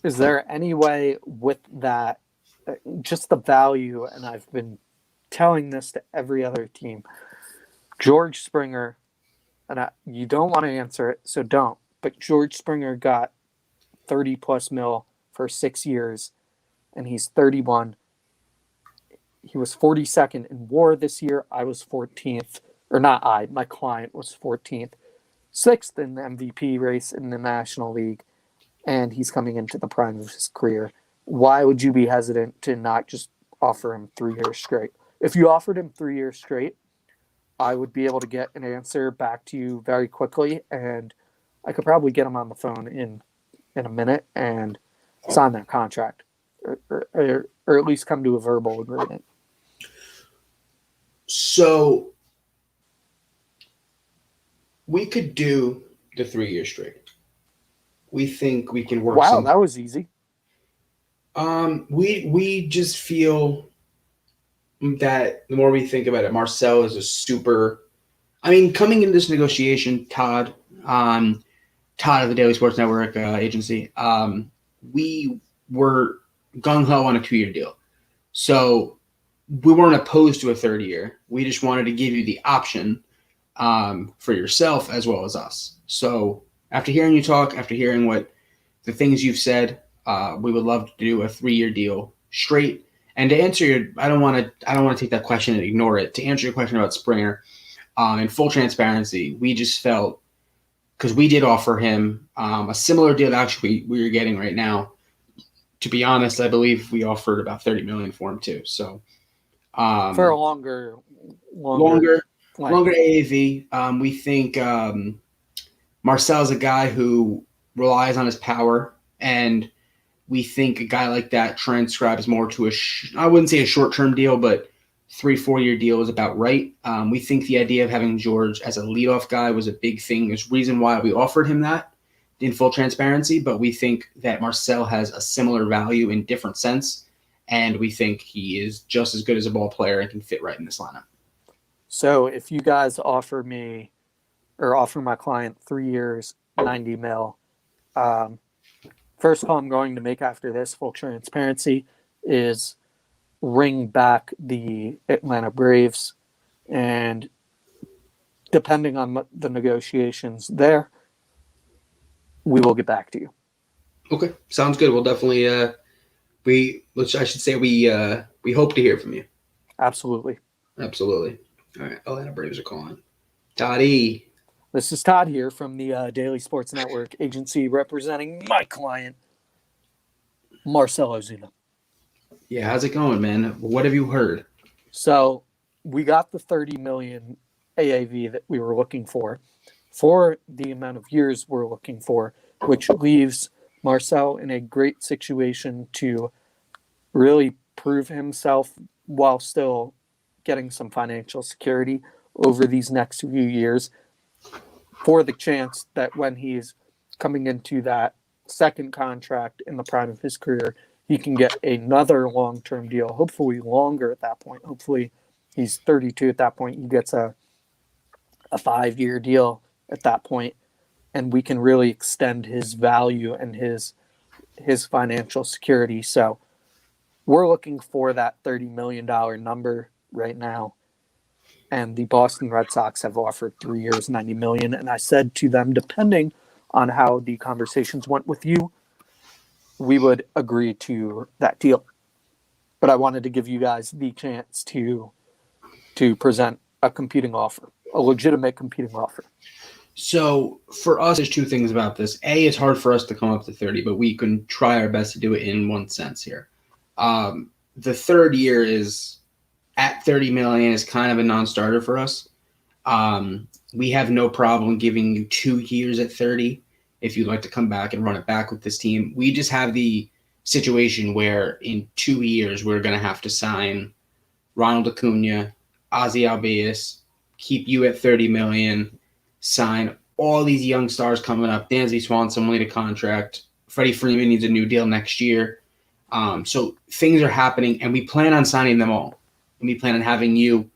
[SPEAKER 1] is there any way with that, just the value, and I've been telling this to every other team, George Springer, and you don't want to answer it, so don't, but George Springer got 30 plus mil for 6 years, and he's 31. He was 42nd in WAR this year. I was 14th, or not I, my client was 14th, 6th in the MVP race in the National League, and he's coming into the prime of his career. Why would you be hesitant to not just offer him 3 years straight? If you offered him 3 years straight, I would be able to get an answer back to you very quickly, and I could probably get him on the phone in a minute and sign that contract, or at least come to a verbal agreement.
[SPEAKER 3] So we could do the 3 years straight. We think we can work.
[SPEAKER 1] Wow, that was easy.
[SPEAKER 3] We just feel that the more we think about it, Marcel is a super. I mean, coming into this negotiation, Todd of the Daily Sports Network agency, we were gung ho on a 2-year deal, so we weren't opposed to a third year. We just wanted to give you the option for yourself as well as us. So after hearing you talk, after hearing what the things you've said, we would love to do a 3-year deal straight. And to answer your, I don't want to take that question and ignore it. To answer your question about Springer, in full transparency, we just felt, because we did offer him a similar deal that actually we are getting right now. To be honest, I believe we offered about $30 million for him too. So
[SPEAKER 1] For a longer
[SPEAKER 3] AAV. We think Marcel's a guy who relies on his power, and we think a guy like that transcribes more to I wouldn't say a short-term deal, but 3-4 year deal is about right. We think the idea of having George as a leadoff guy was a big thing. There's reason why we offered him that in full transparency, but we think that Marcel has a similar value in different sense, and we think he is just as good as a ball player and can fit right in this lineup.
[SPEAKER 1] So if you guys offer me or offer my client 3 years, 90 mil, first call I'm going to make after this, full transparency, is ring back the Atlanta Braves, and depending on the negotiations there, we will get back to you.
[SPEAKER 3] Okay, sounds good. We'll definitely I should say we hope to hear from you.
[SPEAKER 1] Absolutely.
[SPEAKER 3] Absolutely. All right, Atlanta Braves are calling. Toddy.
[SPEAKER 1] This is Todd here from the Daily Sports Network agency representing my client, Marcell Ozuna.
[SPEAKER 3] Yeah, how's it going, man? What have you heard?
[SPEAKER 1] So we got the 30 million AAV that we were looking for the amount of years we're looking for, which leaves Marcell in a great situation to really prove himself while still getting some financial security over these next few years for the chance that when he's coming into that second contract in the prime of his career, he can get another long-term deal, hopefully longer at that point. Hopefully he's 32 at that point. He gets a 5-year deal at that point, and we can really extend his value and his financial security. So we're looking for that $30 million number right now. And the Boston Red Sox have offered 3 years, $90 million. And I said to them, depending on how the conversations went with you, we would agree to that deal. But I wanted to give you guys the chance to present a competing offer, a legitimate competing offer.
[SPEAKER 3] So for us, there's two things about this. A, it's hard for us to come up to 30, but we can try our best to do it in one sense here. The third year is at 30 million is kind of a non-starter for us. We have no problem giving you 2 years at 30 if you'd like to come back and run it back with this team. We just have the situation where in 2 years we're going to have to sign Ronald Acuna, Ozzy Albies, keep you at 30 million, sign all these young stars coming up. Dansby Swanson will need a contract. Freddie Freeman needs a new deal next year. So things are happening, and we plan on signing them all. And we plan on having you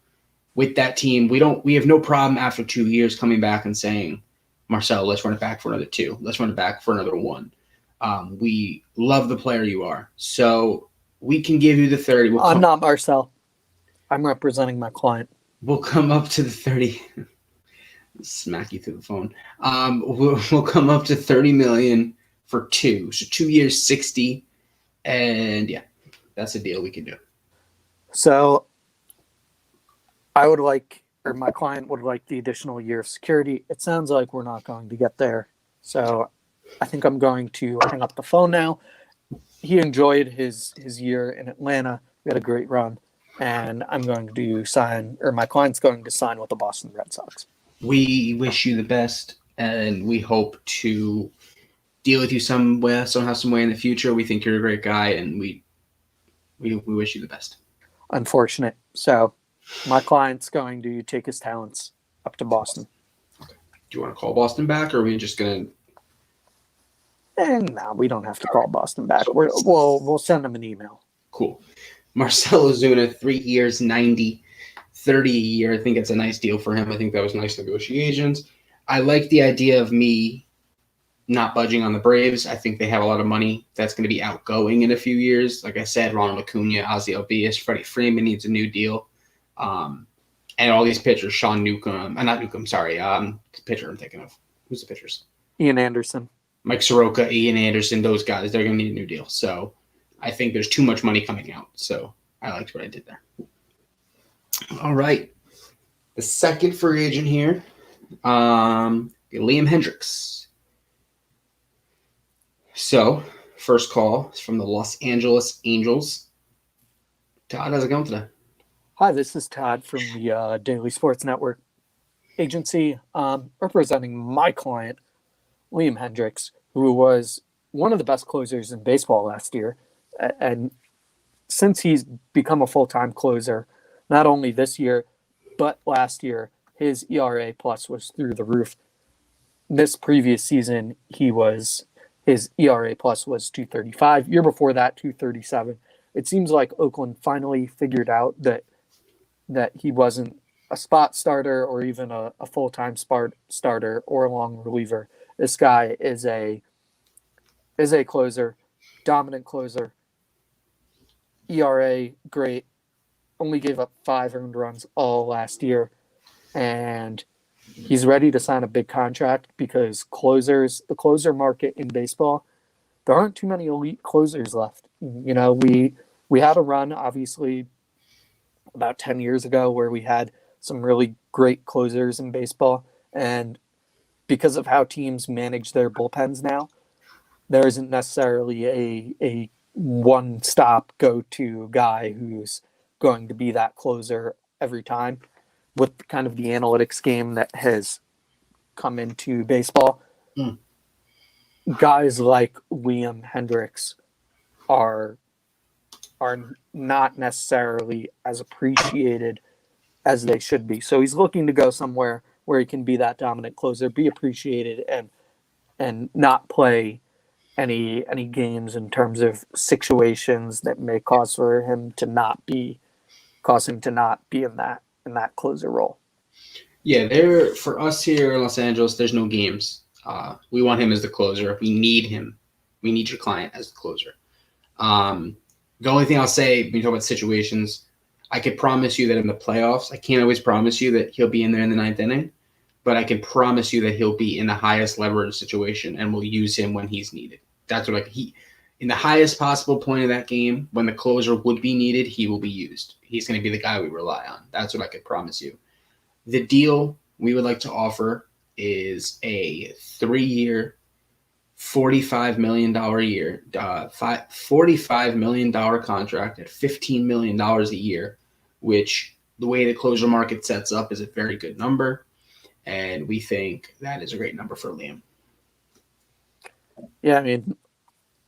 [SPEAKER 3] with that team. We have no problem after 2 years coming back and saying, Marcell, let's run it back for another 2. Let's run it back for another 1. We love the player you are. So we can give you the 30.
[SPEAKER 1] I'm not Marcell. I'm representing my client.
[SPEAKER 3] We'll come up to the 30. Smack you through the phone. We'll come up to 30 million for 2. So 2 years, 60. And yeah, that's a deal we can do.
[SPEAKER 1] So I would like, or my client would like, the additional year of security. It sounds like we're not going to get there. So I think I'm going to hang up the phone now. He enjoyed his year in Atlanta. We had a great run. And I'm going to sign, or my client's going to sign with the Boston Red Sox.
[SPEAKER 3] We wish you the best, and we hope to deal with you somehow, some way in the future. We think you're a great guy, and we wish you the best.
[SPEAKER 1] Unfortunate. So my client's going to take his talents up to Boston.
[SPEAKER 3] Okay. Do you want to call Boston back, or are we just going to?
[SPEAKER 1] And no, we don't have to call Boston back. We'll send them an email.
[SPEAKER 3] Cool. Marcell Ozuna, 3 years, 90, 30 a year. I think it's a nice deal for him. I think that was nice negotiations. I like the idea of me not budging on the Braves. I think they have a lot of money that's going to be outgoing in a few years. Like I said, Ronald Acuna, Ozzy Albies, Freddie Freeman needs a new deal. And all these pitchers, Sean Newcomb, not Newcomb, sorry, the pitcher I'm thinking of. Who's the pitchers?
[SPEAKER 1] Ian Anderson.
[SPEAKER 3] Mike Soroka, Ian Anderson, those guys, they're going to need a new deal. So I think there's too much money coming out. So I liked what I did there. All right. The second free agent here, Liam Hendriks. So first call is from the Los Angeles Angels. Todd, how's it going today?
[SPEAKER 1] Hi, this is Todd from the Daily Sports Network agency, representing my client, Liam Hendriks, who was one of the best closers in baseball last year. And since he's become a full-time closer, not only this year, but last year, his ERA plus was through the roof. This previous season, his ERA plus was 2.35. Year before that, 2.37. It seems like Oakland finally figured out that he wasn't a spot starter or even a full-time starter or a long reliever. This guy is a closer, dominant closer. ERA, great. Only gave up 5 earned runs all last year. And he's ready to sign a big contract because the closer market in baseball there aren't too many elite closers left. You know, we had a run, obviously, about 10 years ago where we had some really great closers in baseball. And because of how teams manage their bullpens now, there isn't necessarily a one-stop go-to guy who's going to be that closer every time. With kind of the analytics game that has come into baseball, guys like Liam Hendricks are not necessarily as appreciated as they should be. So he's looking to go somewhere where he can be that dominant closer, be appreciated, and not play any games in terms of situations that may cause him to not be in that closer role.
[SPEAKER 3] Yeah, there for us here in Los Angeles, there's no games. We want him as the closer. We need him. We need your client as the closer. The only thing I'll say when you talk about situations, I could promise you that in the playoffs, I can't always promise you that he'll be in there in the ninth inning, but I can promise you that he'll be in the highest leverage situation and we'll use him when he's needed. That's what in the highest possible point of that game, when the closer would be needed, he will be used. He's going to be the guy we rely on. That's what I could promise you. The deal we would like to offer is a 3-year, $45 million a year, $45 million contract at $15 million a year, which the way the closer market sets up is a very good number. And we think that is a great number for Liam.
[SPEAKER 1] Yeah, I mean,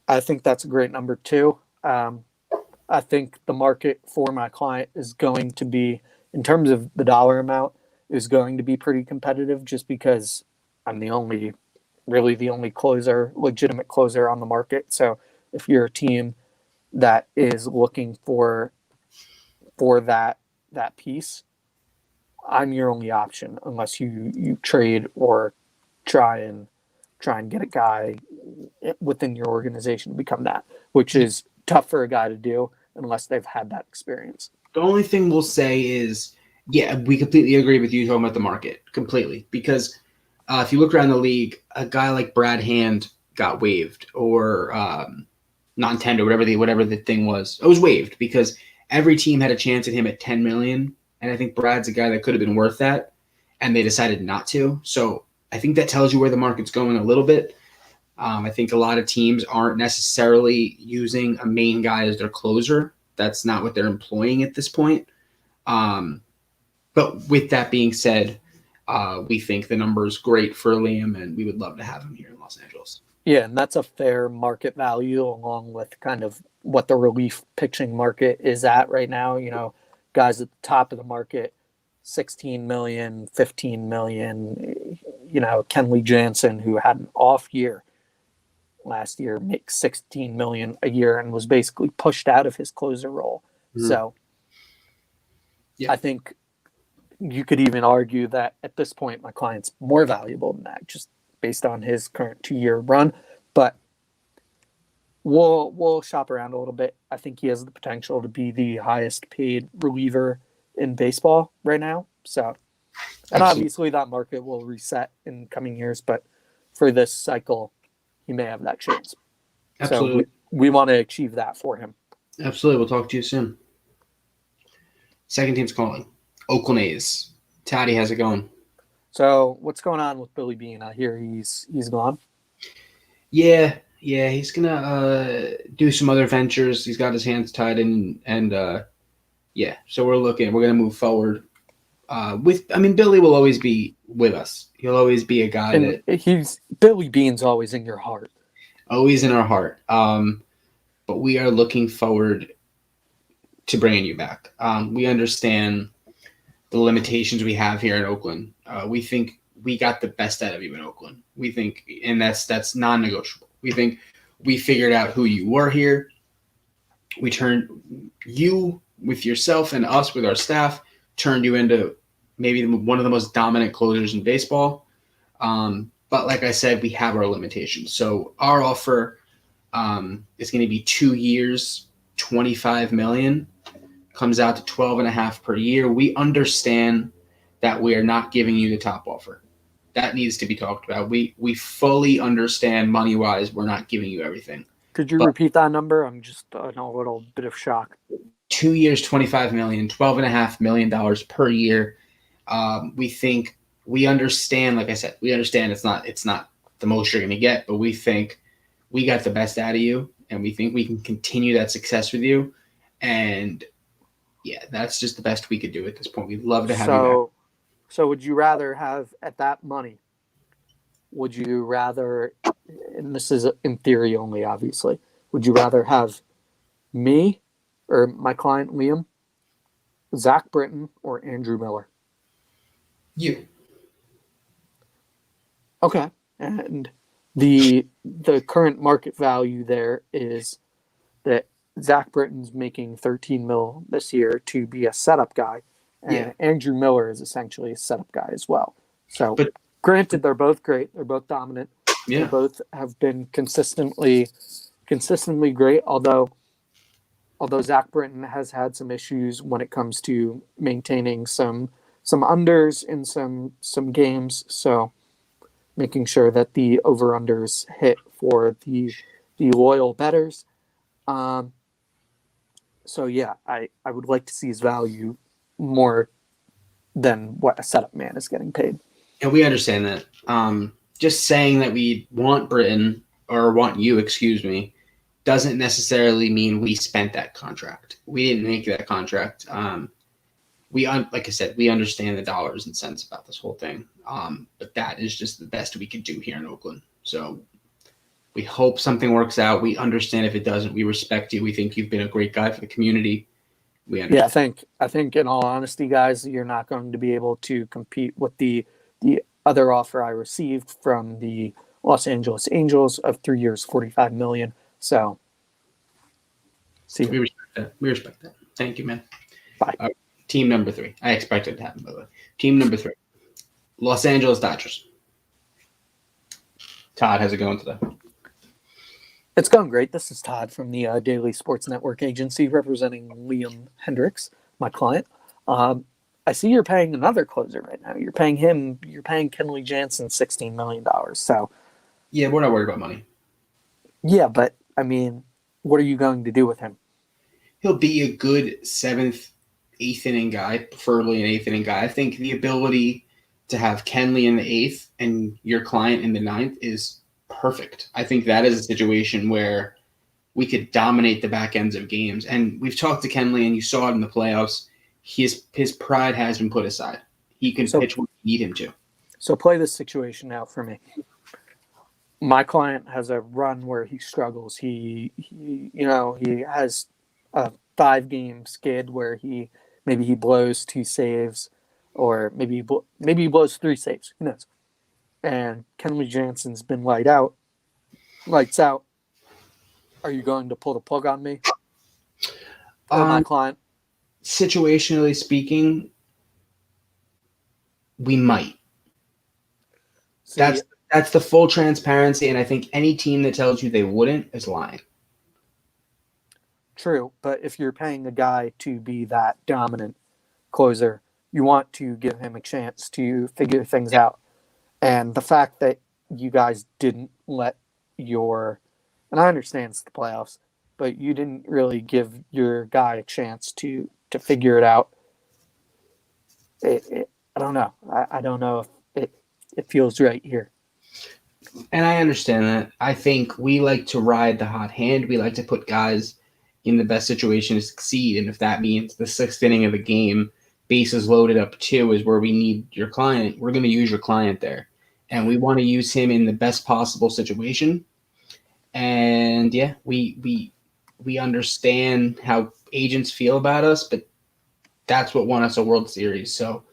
[SPEAKER 1] I think that's a great number too. I think the market for my client is going to be, in terms of the dollar amount, is going to be pretty competitive just because I'm the only legitimate closer on the market. So if you're a team that is looking for that piece, I'm your only option unless you trade or try and get a guy within your organization to become that, which is tough for a guy to do unless they've had that experience.
[SPEAKER 3] The only thing we'll say is, yeah, we completely agree with you talking about the market completely, because if you look around the league, a guy like Brad Hand got waived, or non-tender, whatever the thing was. It was waived because every team had a chance at him at $10 million, and I think Brad's a guy that could have been worth that, and they decided not to. So I think that tells you where the market's going a little bit. I think a lot of teams aren't necessarily using a main guy as their closer. That's not what they're employing at this point. But with that being said, we think the number is great for Liam, and we would love to have him here in Los Angeles.
[SPEAKER 1] Yeah, and that's a fair market value along with kind of what the relief pitching market is at right now. You know, guys at the top of the market, 16 million, 15 million. You know, Kenley Jansen, who had an off year last year, makes 16 million a year and was basically pushed out of his closer role. Mm-hmm. So yeah. I think you could even argue that at this point, my client's more valuable than that, just based on his current 2-year run. But we'll shop around a little bit. I think he has the potential to be the highest paid reliever in baseball right now. So, and obviously that market will reset in coming years, but for this cycle, he may have that chance.
[SPEAKER 3] Absolutely.
[SPEAKER 1] So we want to achieve that for him.
[SPEAKER 3] Absolutely. We'll talk to you soon. Second team's calling. Oakland A's. Taddy, how's it going?
[SPEAKER 1] So what's going on with Billy Beane? I hear he's gone.
[SPEAKER 3] Yeah, he's gonna do some other ventures. He's got his hands tied in, and so we're gonna move forward. Billy will always be with us. He'll always be a guy
[SPEAKER 1] Billy Beane's always in your heart.
[SPEAKER 3] Always in our heart. But we are looking forward to bringing you back. We understand the limitations we have here in Oakland. We think we got the best out of you in Oakland. We think, and that's non-negotiable. We think we figured out who you were here. We turned you with yourself and us with our staff, turned you into maybe one of the most dominant closers in baseball. But like I said, we have our limitations. So our offer is going to be 2 years, $25 million. Comes out to 12.5 per year. We understand that we are not giving you the top offer. that needs to be talked about. We fully understand money wise, we're not giving you everything.
[SPEAKER 1] Could you
[SPEAKER 3] But-
[SPEAKER 1] repeat that number? I'm just in a little bit of shock.
[SPEAKER 3] 2 years, $25 million, $12.5 million per year. We understand, like I said, we understand it's not the most you're going to get, but we think we got the best out of you, and we think we can continue that success with you. And yeah, that's just the best we could do at this point. We'd love to have you back.
[SPEAKER 1] So would you rather have at that money? Would you rather, and this is in theory only, obviously, would you rather have me or my client Liam, Zach Britton, or Andrew Miller?
[SPEAKER 3] You.
[SPEAKER 1] Okay. And the current market value there is that Zach Britton's making 13 mil this year to be a setup guy, and
[SPEAKER 3] Yeah.
[SPEAKER 1] Andrew Miller is essentially a setup guy as well. So,
[SPEAKER 3] But-
[SPEAKER 1] granted, they're both great. They're both dominant. They
[SPEAKER 3] Yeah.
[SPEAKER 1] both have been consistently great. Although Zach Britton has had some issues when it comes to maintaining some unders in some games. So, making sure that the over-unders hit for the loyal bettors. So yeah, I would like to see his value more than what a setup man is getting paid.
[SPEAKER 3] And we understand that. Just saying that we want Britain or want you, excuse me, doesn't necessarily mean we spent that contract. We didn't make that contract. Like I said, we understand the dollars and cents about this whole thing. But that is just the best we could do here in Oakland. So we hope something works out. We understand if it doesn't. We respect you. We think you've been a great guy for the community. We understand.
[SPEAKER 1] Yeah, I think in all honesty, guys, you're not going to be able to compete with the other offer I received from the Los Angeles Angels of 3 years, $45 million. So, see,
[SPEAKER 3] We respect that. We respect that. Thank you, man.
[SPEAKER 1] Bye.
[SPEAKER 3] Team number 3. I expected it to happen, by the way. Team number 3. Los Angeles Dodgers. Todd, how's it going today?
[SPEAKER 1] it's going great. This is Todd from the Daily Sports Network Agency, representing Liam Hendricks, my client. I see you're paying another closer right now. You're paying Kenley Jansen $16 million. So,
[SPEAKER 3] Yeah, we're not worried about money.
[SPEAKER 1] yeah, but I mean, what are you going to do with him?
[SPEAKER 3] He'll be a good 7th, 8th inning guy, preferably an 8th inning guy. I think the ability to have Kenley in the 8th and your client in the 9th is perfect. I think that is a situation where we could dominate the back ends of games. And we've talked to Kenley, and you saw it in the playoffs. His pride has been put aside. He can pitch when you need him to.
[SPEAKER 1] So play this situation out for me. My client has a run where he struggles. He has a 5-game skid where he blows 2 saves, or maybe he blows 3 saves. Who knows? And Kenley Jansen's been lights out. Are you going to pull the plug on me or my client?
[SPEAKER 3] Situationally speaking, we might.
[SPEAKER 1] See,
[SPEAKER 3] That's the full transparency, and I think any team that tells you they wouldn't is lying.
[SPEAKER 1] true, but if you're paying a guy to be that dominant closer, you want to give him a chance to figure things out. And the fact that you guys didn't let and I understand it's the playoffs, but you didn't really give your guy a chance to figure it out. I don't know. I don't know if it feels right here.
[SPEAKER 3] And I understand that. I think we like to ride the hot hand. We like to put guys in the best situation to succeed. And if that means the 6th inning of the game, bases loaded up 2 is where we need your client, we're going to use your client there. And we want to use him in the best possible situation. And yeah, we understand how agents feel about us, but that's what won us a World Series. So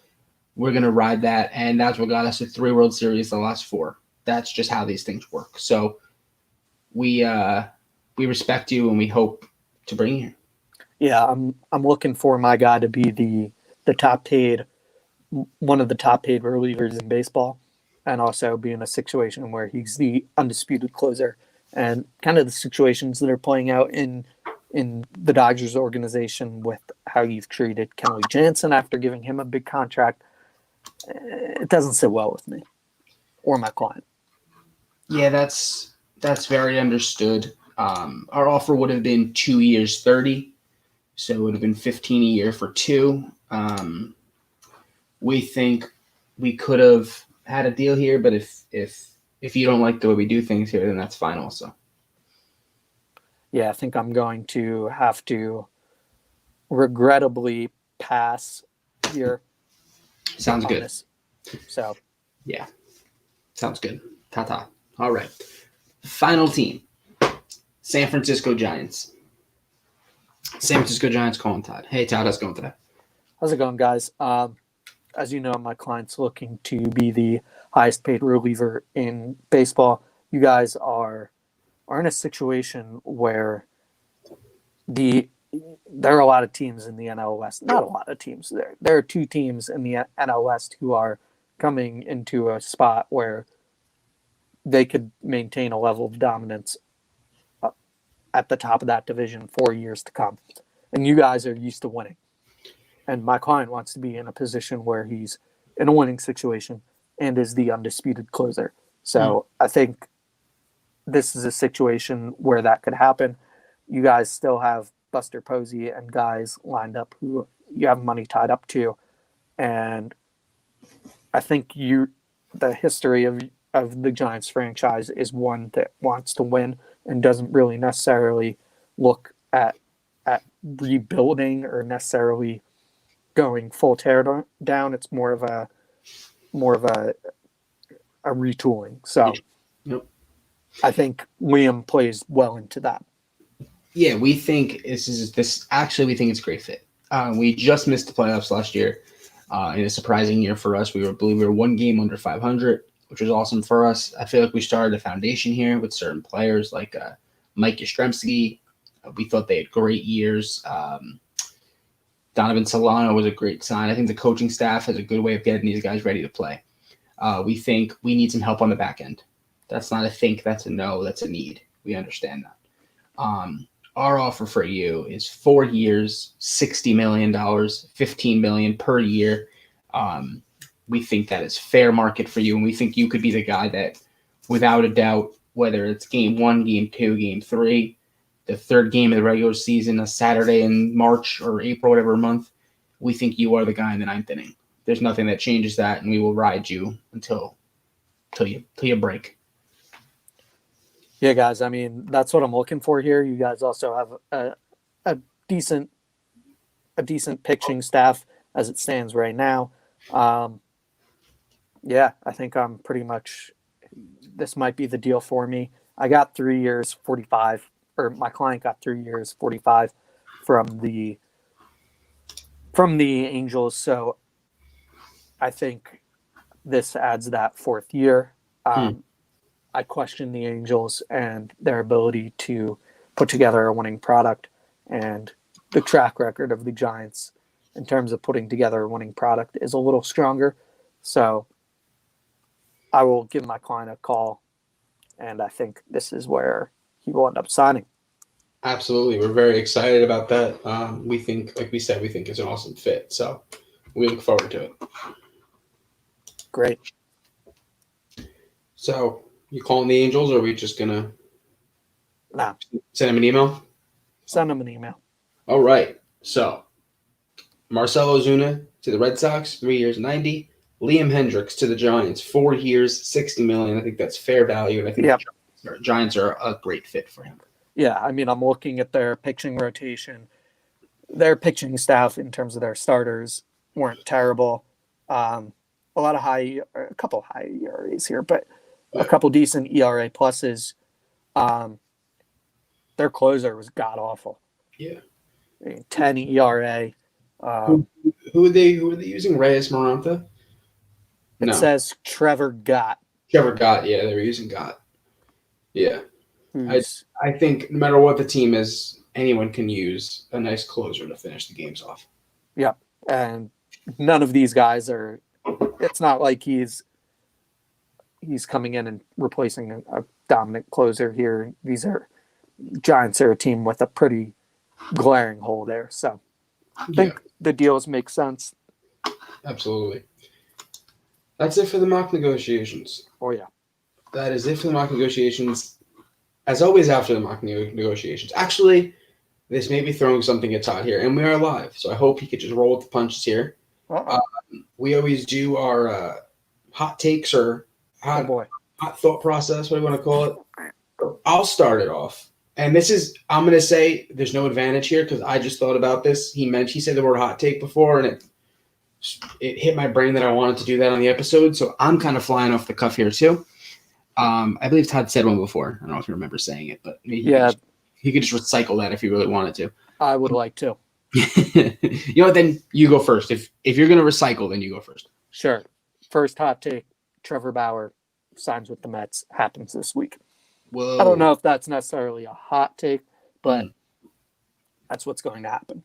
[SPEAKER 3] we're going to ride that. And that's what got us to 3 World Series the last 4. That's just how these things work. So we respect you, and we hope to bring you here.
[SPEAKER 1] Yeah, I'm looking for my guy to be the top paid, one of the top paid relievers in baseball, and also be in a situation where he's the undisputed closer. And kind of the situations that are playing out in the Dodgers organization with how you've treated Kenley Jansen after giving him a big contract, it doesn't sit well with me. or my client.
[SPEAKER 3] Yeah, that's very understood. Our offer would have been 2 years, 30, so it would have been 15 a year for 2. We think we could have had a deal here, but if you don't like the way we do things here, then that's fine also.
[SPEAKER 1] Yeah, I think I'm going to have to regrettably pass here
[SPEAKER 3] Sounds
[SPEAKER 1] on
[SPEAKER 3] good.
[SPEAKER 1] this. So
[SPEAKER 3] Yeah, sounds good. Ta-ta. All right. Final team, San Francisco Giants. San Francisco Giants calling Todd. Hey, Todd, how's it going today?
[SPEAKER 1] how's it going, guys? As you know, my client's looking to be the highest paid reliever in baseball. You guys are in a situation where there are a lot of teams in the NL West. Not a lot of teams. There are 2 teams in the NL West who are coming into a spot where they could maintain a level of dominance at the top of that division for years to come. And you guys are used to winning. And my client wants to be in a position where he's in a winning situation and is the undisputed closer. So I think this is a situation where that could happen. You guys still have Buster Posey and guys lined up who you have money tied up to. And I think the history of the Giants franchise is one that wants to win and doesn't really necessarily look at rebuilding or necessarily going full tear down. It's more of a retooling. So
[SPEAKER 3] Yep.
[SPEAKER 1] I think Liam plays well into that.
[SPEAKER 3] Yeah, we think this. Actually, we think it's a great fit. We just missed the playoffs last year in a surprising year for us. We were 1 game under 500, which was awesome for us. I feel like we started a foundation here with certain players like Mike Yastrzemski. We thought they had great years. Donovan Solano was a great sign. I think the coaching staff has a good way of getting these guys ready to play. We think we need some help on the back end. That's not a think, that's a no, that's a need. We understand that. Our offer for you is 4 years, $60 million, $15 million per year. We think that is fair market for you, and we think you could be the guy that, without a doubt, whether it's game 1, game 2, game 3, the 3rd game of the regular season, a Saturday in March or April, whatever month, we think you are the guy in the 9th inning. There's nothing that changes that, and we will ride you until you break.
[SPEAKER 1] Yeah, guys. I mean, that's what I'm looking for here. You guys also have a decent pitching staff as it stands right now. Yeah, I think I'm pretty much. This might be the deal for me. I got 3 years, 45, or my client got 3 years, 45 from the Angels. So I think this adds that 4th year. I question the Angels and their ability to put together a winning product, and the track record of the Giants in terms of putting together a winning product is a little stronger. So I will give my client a call, and I think this is where he will end up signing.
[SPEAKER 3] Absolutely. We're very excited about that. We think, like we said, we think it's an awesome fit. So we look forward to it.
[SPEAKER 1] Great.
[SPEAKER 3] So you calling the Angels, or are we just going to
[SPEAKER 1] Nah,
[SPEAKER 3] send them an email?
[SPEAKER 1] send him an email.
[SPEAKER 3] All right. So Marcell Ozuna to the Red Sox, 3 years, 90. Liam Hendriks to the Giants, 4 years, $60 million. I think that's fair value, and I think the Giants are a great fit for him.
[SPEAKER 1] Yeah, I mean, I'm looking at their pitching rotation. Their pitching staff, in terms of their starters, weren't terrible. A couple high ERAs here, but a couple decent ERA pluses. Their closer was god awful.
[SPEAKER 3] Yeah.
[SPEAKER 1] 10 ERA.
[SPEAKER 3] Who are they using? Reyes Maranta?
[SPEAKER 1] It says Trevor Gott.
[SPEAKER 3] Trevor Gott, yeah, they were using Gott. Yeah.
[SPEAKER 1] who's-
[SPEAKER 3] I think no matter what the team is, anyone can use a nice closer to finish the games off.
[SPEAKER 1] and none of these guys are. It's not like he's coming in and replacing a dominant closer here. These are Giants are a team with a pretty glaring hole there. So I think the deals make sense.
[SPEAKER 3] Absolutely. That's it for the mock negotiations.
[SPEAKER 1] Oh yeah.
[SPEAKER 3] That is it for the mock negotiations. As always, after the mock negotiations. Actually, this may be throwing something at Todd here, and we are live, so I hope he could just roll with the punches here. We always do our hot takes or
[SPEAKER 1] Oh boy.
[SPEAKER 3] hot thought process, what do you want to call it? I'll start it off. And this is, I'm going to say there's no advantage here because I just thought about this. He said the word hot take before, and it hit my brain that I wanted to do that on the episode. So I'm kind of flying off the cuff here too. I believe Todd said one before. I don't know if you remember saying it, but he could just recycle that if he really wanted to.
[SPEAKER 1] I would like to.
[SPEAKER 3] You know what? Then you go first. If you're going to recycle, then you go first.
[SPEAKER 1] Sure. First hot take: Trevor Bauer signs with the Mets. Happens this week.
[SPEAKER 3] Whoa.
[SPEAKER 1] I don't know if that's necessarily a hot take, but that's what's going to happen.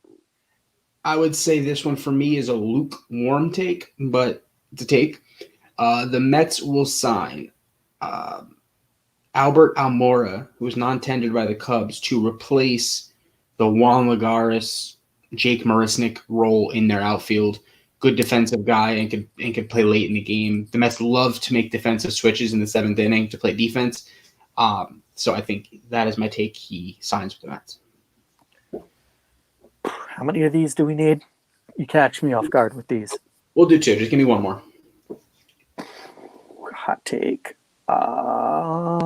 [SPEAKER 3] I would say this one for me is a lukewarm take, but it's a take. The Mets will sign Albert Almora, who was non-tendered by the Cubs, to replace the Juan Lagares, Jake Marisnick role in their outfield. Good defensive guy and could play late in the game. The Mets love to make defensive switches in the seventh inning to play defense. So I think that is my take. He signs with the Mets.
[SPEAKER 1] How many of these do we need? You catch me off guard with these.
[SPEAKER 3] We'll do two. Just give me one more.
[SPEAKER 1] Hot take.
[SPEAKER 3] I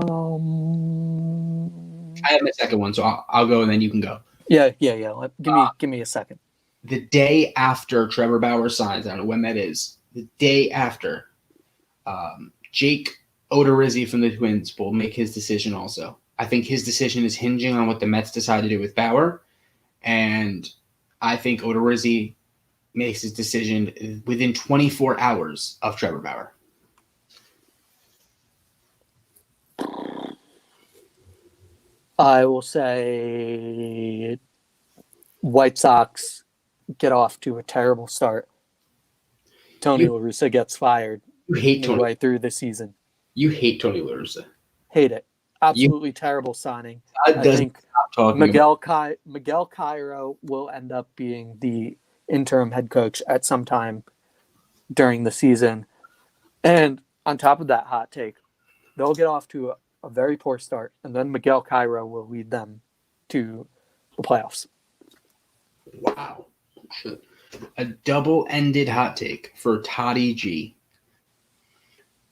[SPEAKER 3] have my second one, so I'll go and then you can go.
[SPEAKER 1] Yeah. Give me a second.
[SPEAKER 3] The day after Trevor Bauer signs, I don't know when that is. The day after, Jake Odorizzi from the Twins will make his decision also. I think his decision is hinging on what the Mets decide to do with Bauer, and I think Odorizzi makes his decision within 24 hours of Trevor Bauer.
[SPEAKER 1] I will say White Sox get off to a terrible start. Tony La Russa gets fired
[SPEAKER 3] You hate Tony.
[SPEAKER 1] midway through the season.
[SPEAKER 3] You hate Tony La Russa.
[SPEAKER 1] Hate it. Absolutely terrible signing.
[SPEAKER 3] God
[SPEAKER 1] I
[SPEAKER 3] doesn't
[SPEAKER 1] think
[SPEAKER 3] stop talking about
[SPEAKER 1] Miguel Cairo will end up being the interim head coach at some time during the season. And on top of that hot take, they'll get off to a very poor start, and then Miguel Cairo will lead them to the playoffs.
[SPEAKER 3] Wow. Shit. A double-ended hot take for Toddy G.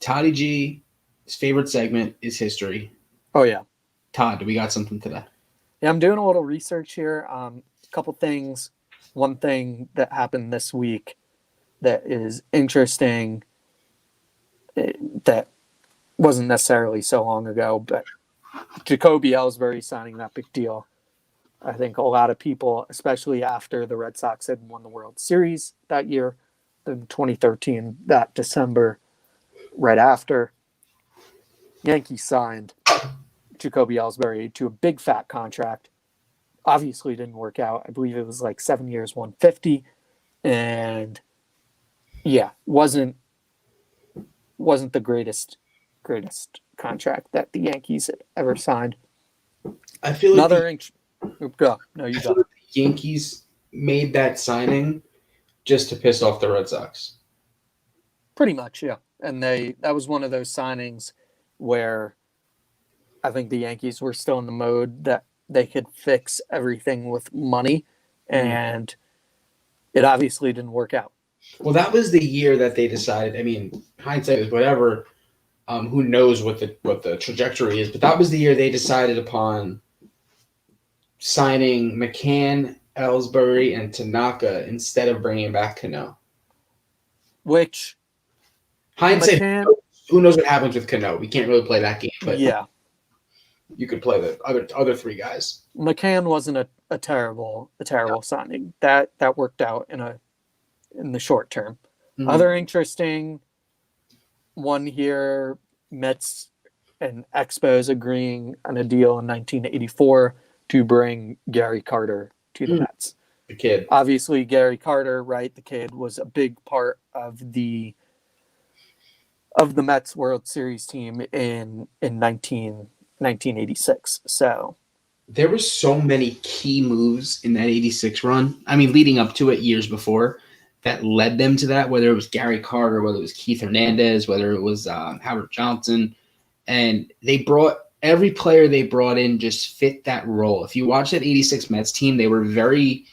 [SPEAKER 3] Toddy G, his favorite segment is history.
[SPEAKER 1] Oh, yeah.
[SPEAKER 3] Todd, do we got something today?
[SPEAKER 1] Yeah, I'm doing a little research here. A couple things. One thing that happened this week that is interesting that wasn't necessarily so long ago, but Jacoby Ellsbury signing that big deal. I think a lot of people, especially after the Red Sox had won the World Series that year, in 2013, that December, right after, Yankees signed Jacoby Ellsbury to a big fat contract. Obviously didn't work out. I believe it was like 7 years, 150. And yeah, wasn't the greatest contract that the Yankees had ever signed.
[SPEAKER 3] I feel like
[SPEAKER 1] Go. No, you go.
[SPEAKER 3] the Yankees made that signing just to piss off the Red Sox.
[SPEAKER 1] Pretty much, yeah. And that was one of those signings where I think the Yankees were still in the mode that they could fix everything with money, and it obviously didn't work out.
[SPEAKER 3] Well, that was the year that they decided. I mean, hindsight is whatever. Who knows what the trajectory is? But that was the year they decided upon signing McCann, Ellsbury, and Tanaka instead of bringing back Cano.
[SPEAKER 1] Which
[SPEAKER 3] Hindsight,
[SPEAKER 1] McCann,
[SPEAKER 3] who knows what happens with Cano? We can't really play that game, but
[SPEAKER 1] yeah,
[SPEAKER 3] you could play the other three guys.
[SPEAKER 1] McCann wasn't a terrible signing. That worked out in the short term.
[SPEAKER 3] Mhm.
[SPEAKER 1] Other interesting one here: Mets and Expos agreeing on a deal in 1984 to bring Gary Carter to the Mets.
[SPEAKER 3] The kid.
[SPEAKER 1] Obviously, Gary Carter, right? The kid was a big part of the Mets World Series team in 1986. So
[SPEAKER 3] There were so many key moves in that 86 run. I mean, leading up to it years before, that led them to that, whether it was Gary Carter, whether it was Keith Hernandez, whether it was Howard Johnson. And they brought every player they brought in just fit that role. If you watch that 86 Mets team, they were very,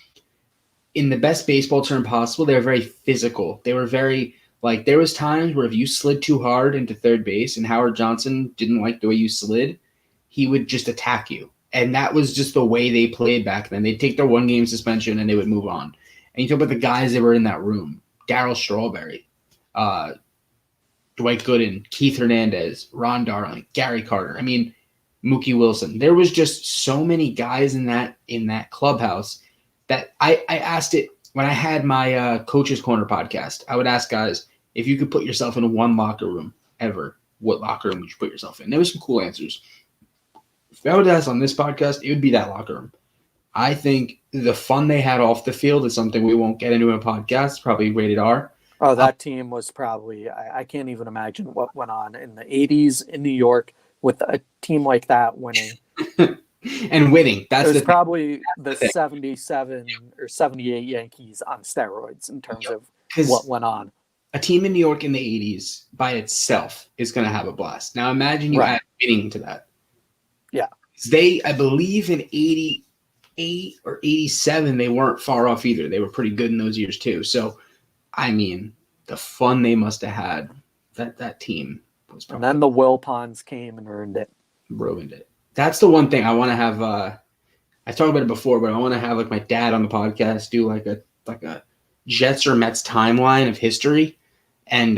[SPEAKER 3] in the best baseball term possible, they were very physical. They were very, like, there was times where if you slid too hard into third base and Howard Johnson didn't like the way you slid, he would just attack you. And that was just the way they played back then. They'd take their 1-game suspension and they would move on. And you talk about the guys that were in that room: Darryl Strawberry, Dwight Gooden, Keith Hernandez, Ron Darling, Gary Carter. I mean, Mookie Wilson. There was just so many guys in that clubhouse that I asked it when I had my Coach's Corner podcast. I would ask guys, if you could put yourself in one locker room ever, what locker room would you put yourself in? There was some cool answers. If I would ask on this podcast, it would be that locker room. I think the fun they had off the field is something we won't get into in a podcast, probably rated R.
[SPEAKER 1] Oh, that team was probably, I can't even imagine what went on in the 80s in New York with a team like that winning.
[SPEAKER 3] And winning.
[SPEAKER 1] It was probably the 77 or 78 Yankees on steroids in terms of what went on.
[SPEAKER 3] A team in New York in the 80s by itself is going to have a blast. Now imagine you add winning to that.
[SPEAKER 1] Yeah.
[SPEAKER 3] They, I believe in 88 or 87, they weren't far off either. They were pretty good in those years too. So, I mean, the fun they must have had, that team was probably.
[SPEAKER 1] And then the Wilpons came and ruined it.
[SPEAKER 3] That's the one thing I want to have. I talked about it before, but I want to have like my dad on the podcast do like a Jets or Mets timeline of history, and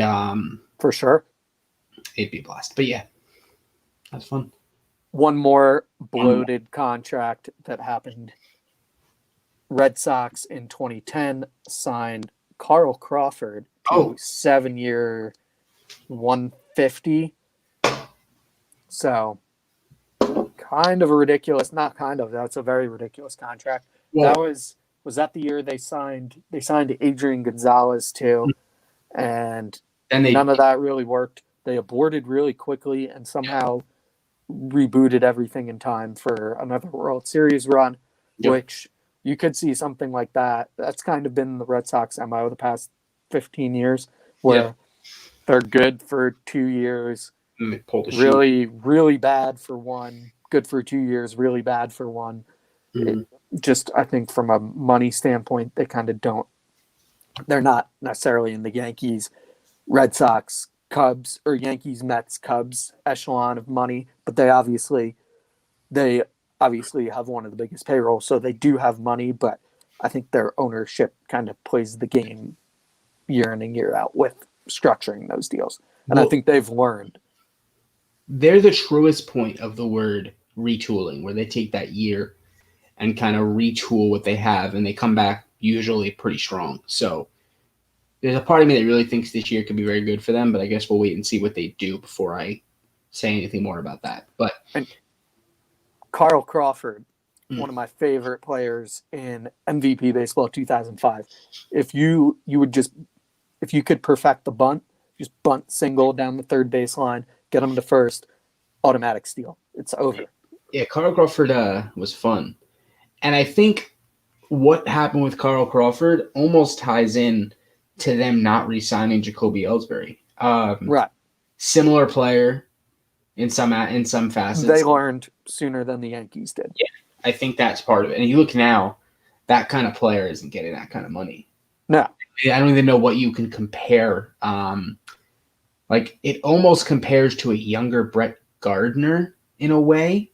[SPEAKER 1] for sure,
[SPEAKER 3] it'd be a blast. But yeah, that's fun.
[SPEAKER 1] One more bloated contract that happened. Red Sox in 2010 signed Carl Crawford to 7-year, $150. So, kind of a ridiculous. Not kind of. That's a very ridiculous contract.
[SPEAKER 3] Well,
[SPEAKER 1] that was that the year they signed Adrian Gonzalez too, and none of that really worked. They aborted really quickly and somehow rebooted everything in time for another World Series run, which you could see something like that. That's kind of been the Red Sox MO the past 15 years, where they're good for 2 years, really, really bad for one, good for 2 years, really bad for one. Just, I think from a money standpoint, they kind of don't. They're not necessarily in the Yankees, Red Sox, Cubs, or Yankees, Mets, Cubs echelon of money, but they obviously have one of the biggest payrolls, so they do have money, but I think their ownership kind of plays the game year in and year out with structuring those deals. And I think they've learned.
[SPEAKER 3] They're the truest point of the word retooling, where they take that year and kind of retool what they have, and they come back usually pretty strong. So there's a part of me that really thinks this year could be very good for them, but I guess we'll wait and see what they do before I say anything more about that. But
[SPEAKER 1] Carl Crawford, one of my favorite players in MVP baseball 2005. If you could perfect the bunt, just bunt single down the third baseline, get him to first, automatic steal. It's over.
[SPEAKER 3] Yeah, Carl Crawford was fun. And I think what happened with Carl Crawford almost ties in to them not re-signing Jacoby Ellsbury.
[SPEAKER 1] Right.
[SPEAKER 3] Similar player in some facets.
[SPEAKER 1] They learned sooner than the Yankees did.
[SPEAKER 3] Yeah, I think that's part of it. And you look now, that kind of player isn't getting that kind of money.
[SPEAKER 1] No.
[SPEAKER 3] I don't even know what you can compare. Like, it almost compares to a younger Brett Gardner in a way,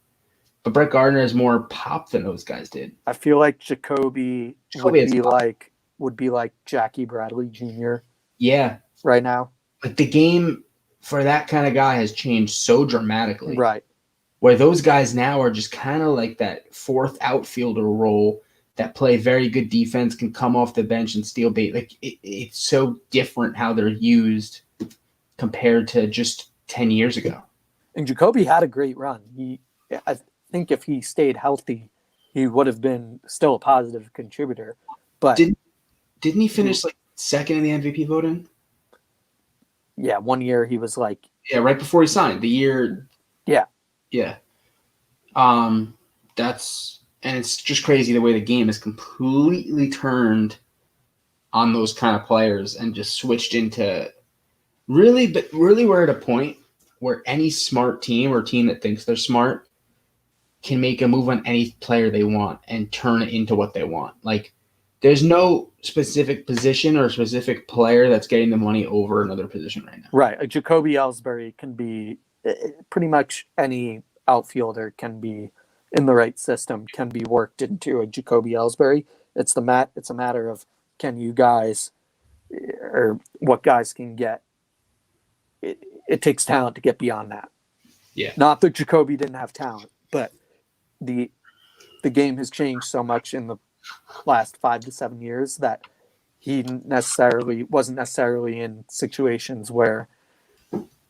[SPEAKER 3] but Brett Gardner has more pop than those guys did.
[SPEAKER 1] I feel like Jacoby would be like Jackie Bradley Jr.
[SPEAKER 3] Yeah.
[SPEAKER 1] Right now.
[SPEAKER 3] But the game for that kind of guy has changed so dramatically.
[SPEAKER 1] Right.
[SPEAKER 3] Where those guys now are just kind of like that fourth outfielder role that play very good defense, can come off the bench and steal bait. Like, it's so different how they're used compared to just 10 years ago.
[SPEAKER 1] And Jacoby had a great run. I think if he stayed healthy, he would have been still a positive contributor. But
[SPEAKER 3] didn't he finish like second in the MVP voting?
[SPEAKER 1] Yeah, 1 year he was like...
[SPEAKER 3] Yeah, right before he signed. The year...
[SPEAKER 1] Yeah.
[SPEAKER 3] Yeah. And it's just crazy the way the game has completely turned on those kind of players and just switched into but really we're at a point where any smart team or team that thinks they're smart can make a move on any player they want and turn it into what they want. Like, there's no specific position or specific player that's getting the money over another position right now.
[SPEAKER 1] Right. A Jacoby Ellsbury can be pretty much any outfielder can be in the right system, can be worked into a Jacoby Ellsbury. It's a matter of can you guys or what guys can get. It takes talent to get beyond that.
[SPEAKER 3] Yeah.
[SPEAKER 1] Not that Jacoby didn't have talent, but the game has changed so much in the last 5 to 7 years that he wasn't necessarily in situations where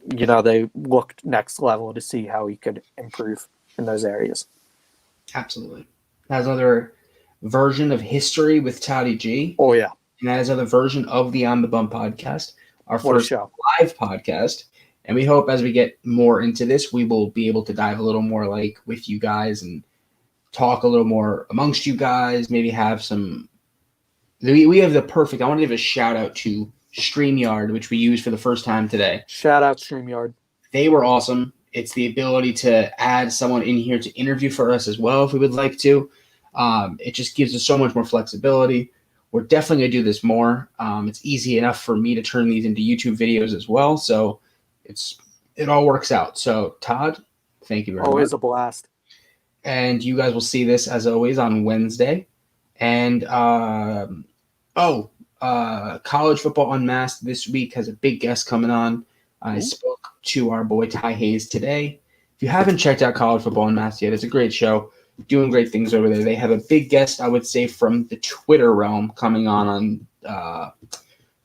[SPEAKER 1] they looked next level to see how he could improve in those areas.
[SPEAKER 3] Absolutely. That's another version of History with Toddy G.
[SPEAKER 1] Oh yeah,
[SPEAKER 3] And that is another version of the On the Bump podcast, our
[SPEAKER 1] what a
[SPEAKER 3] first
[SPEAKER 1] show!
[SPEAKER 3] live podcast. And we hope as we get more into this, we will be able to dive a little more like with you guys and talk a little more amongst you guys, maybe have some. We have the perfect. I want to give a shout out to StreamYard, which we used for the first time today.
[SPEAKER 1] Shout out StreamYard.
[SPEAKER 3] They were awesome. It's the ability to add someone in here to interview for us as well if we would like to. It just gives us so much more flexibility. We're definitely going to do this more. It's easy enough for me to turn these into YouTube videos as well. So it all works out. So Todd, thank you very much.
[SPEAKER 1] Always a blast.
[SPEAKER 3] And you guys will see this as always on Wednesday. And College Football Unmasked this week has a big guest coming on. I spoke to our boy Ty Hayes today. If you haven't checked out College Football Unmasked yet, it's a great show. Doing great things over there. They have a big guest, I would say, from the Twitter realm coming on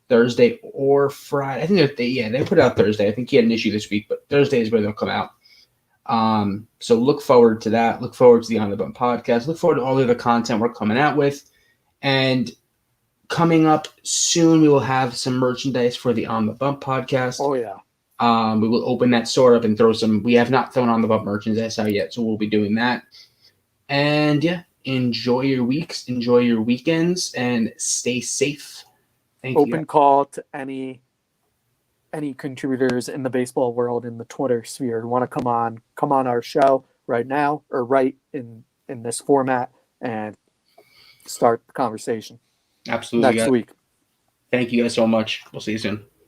[SPEAKER 3] Thursday or Friday. I think they put it out Thursday. I think he had an issue this week, but Thursday is where they'll come out. So look forward to that. Look forward to the On the Bump podcast. Look forward to all the other content we're coming out with. And coming up soon, we will have some merchandise for the On the Bump podcast.
[SPEAKER 1] Oh yeah.
[SPEAKER 3] We will open that store up and throw some. We have not thrown On the Bump merchandise out yet, so we'll be doing that. And yeah, enjoy your weeks, enjoy your weekends, and stay safe. Thank you.
[SPEAKER 1] Open call to any contributors in the baseball world in the Twitter sphere who want to come on our show right now or right in this format and start the conversation
[SPEAKER 3] Absolutely.
[SPEAKER 1] next week.
[SPEAKER 3] Thank you guys so much. We'll see you soon.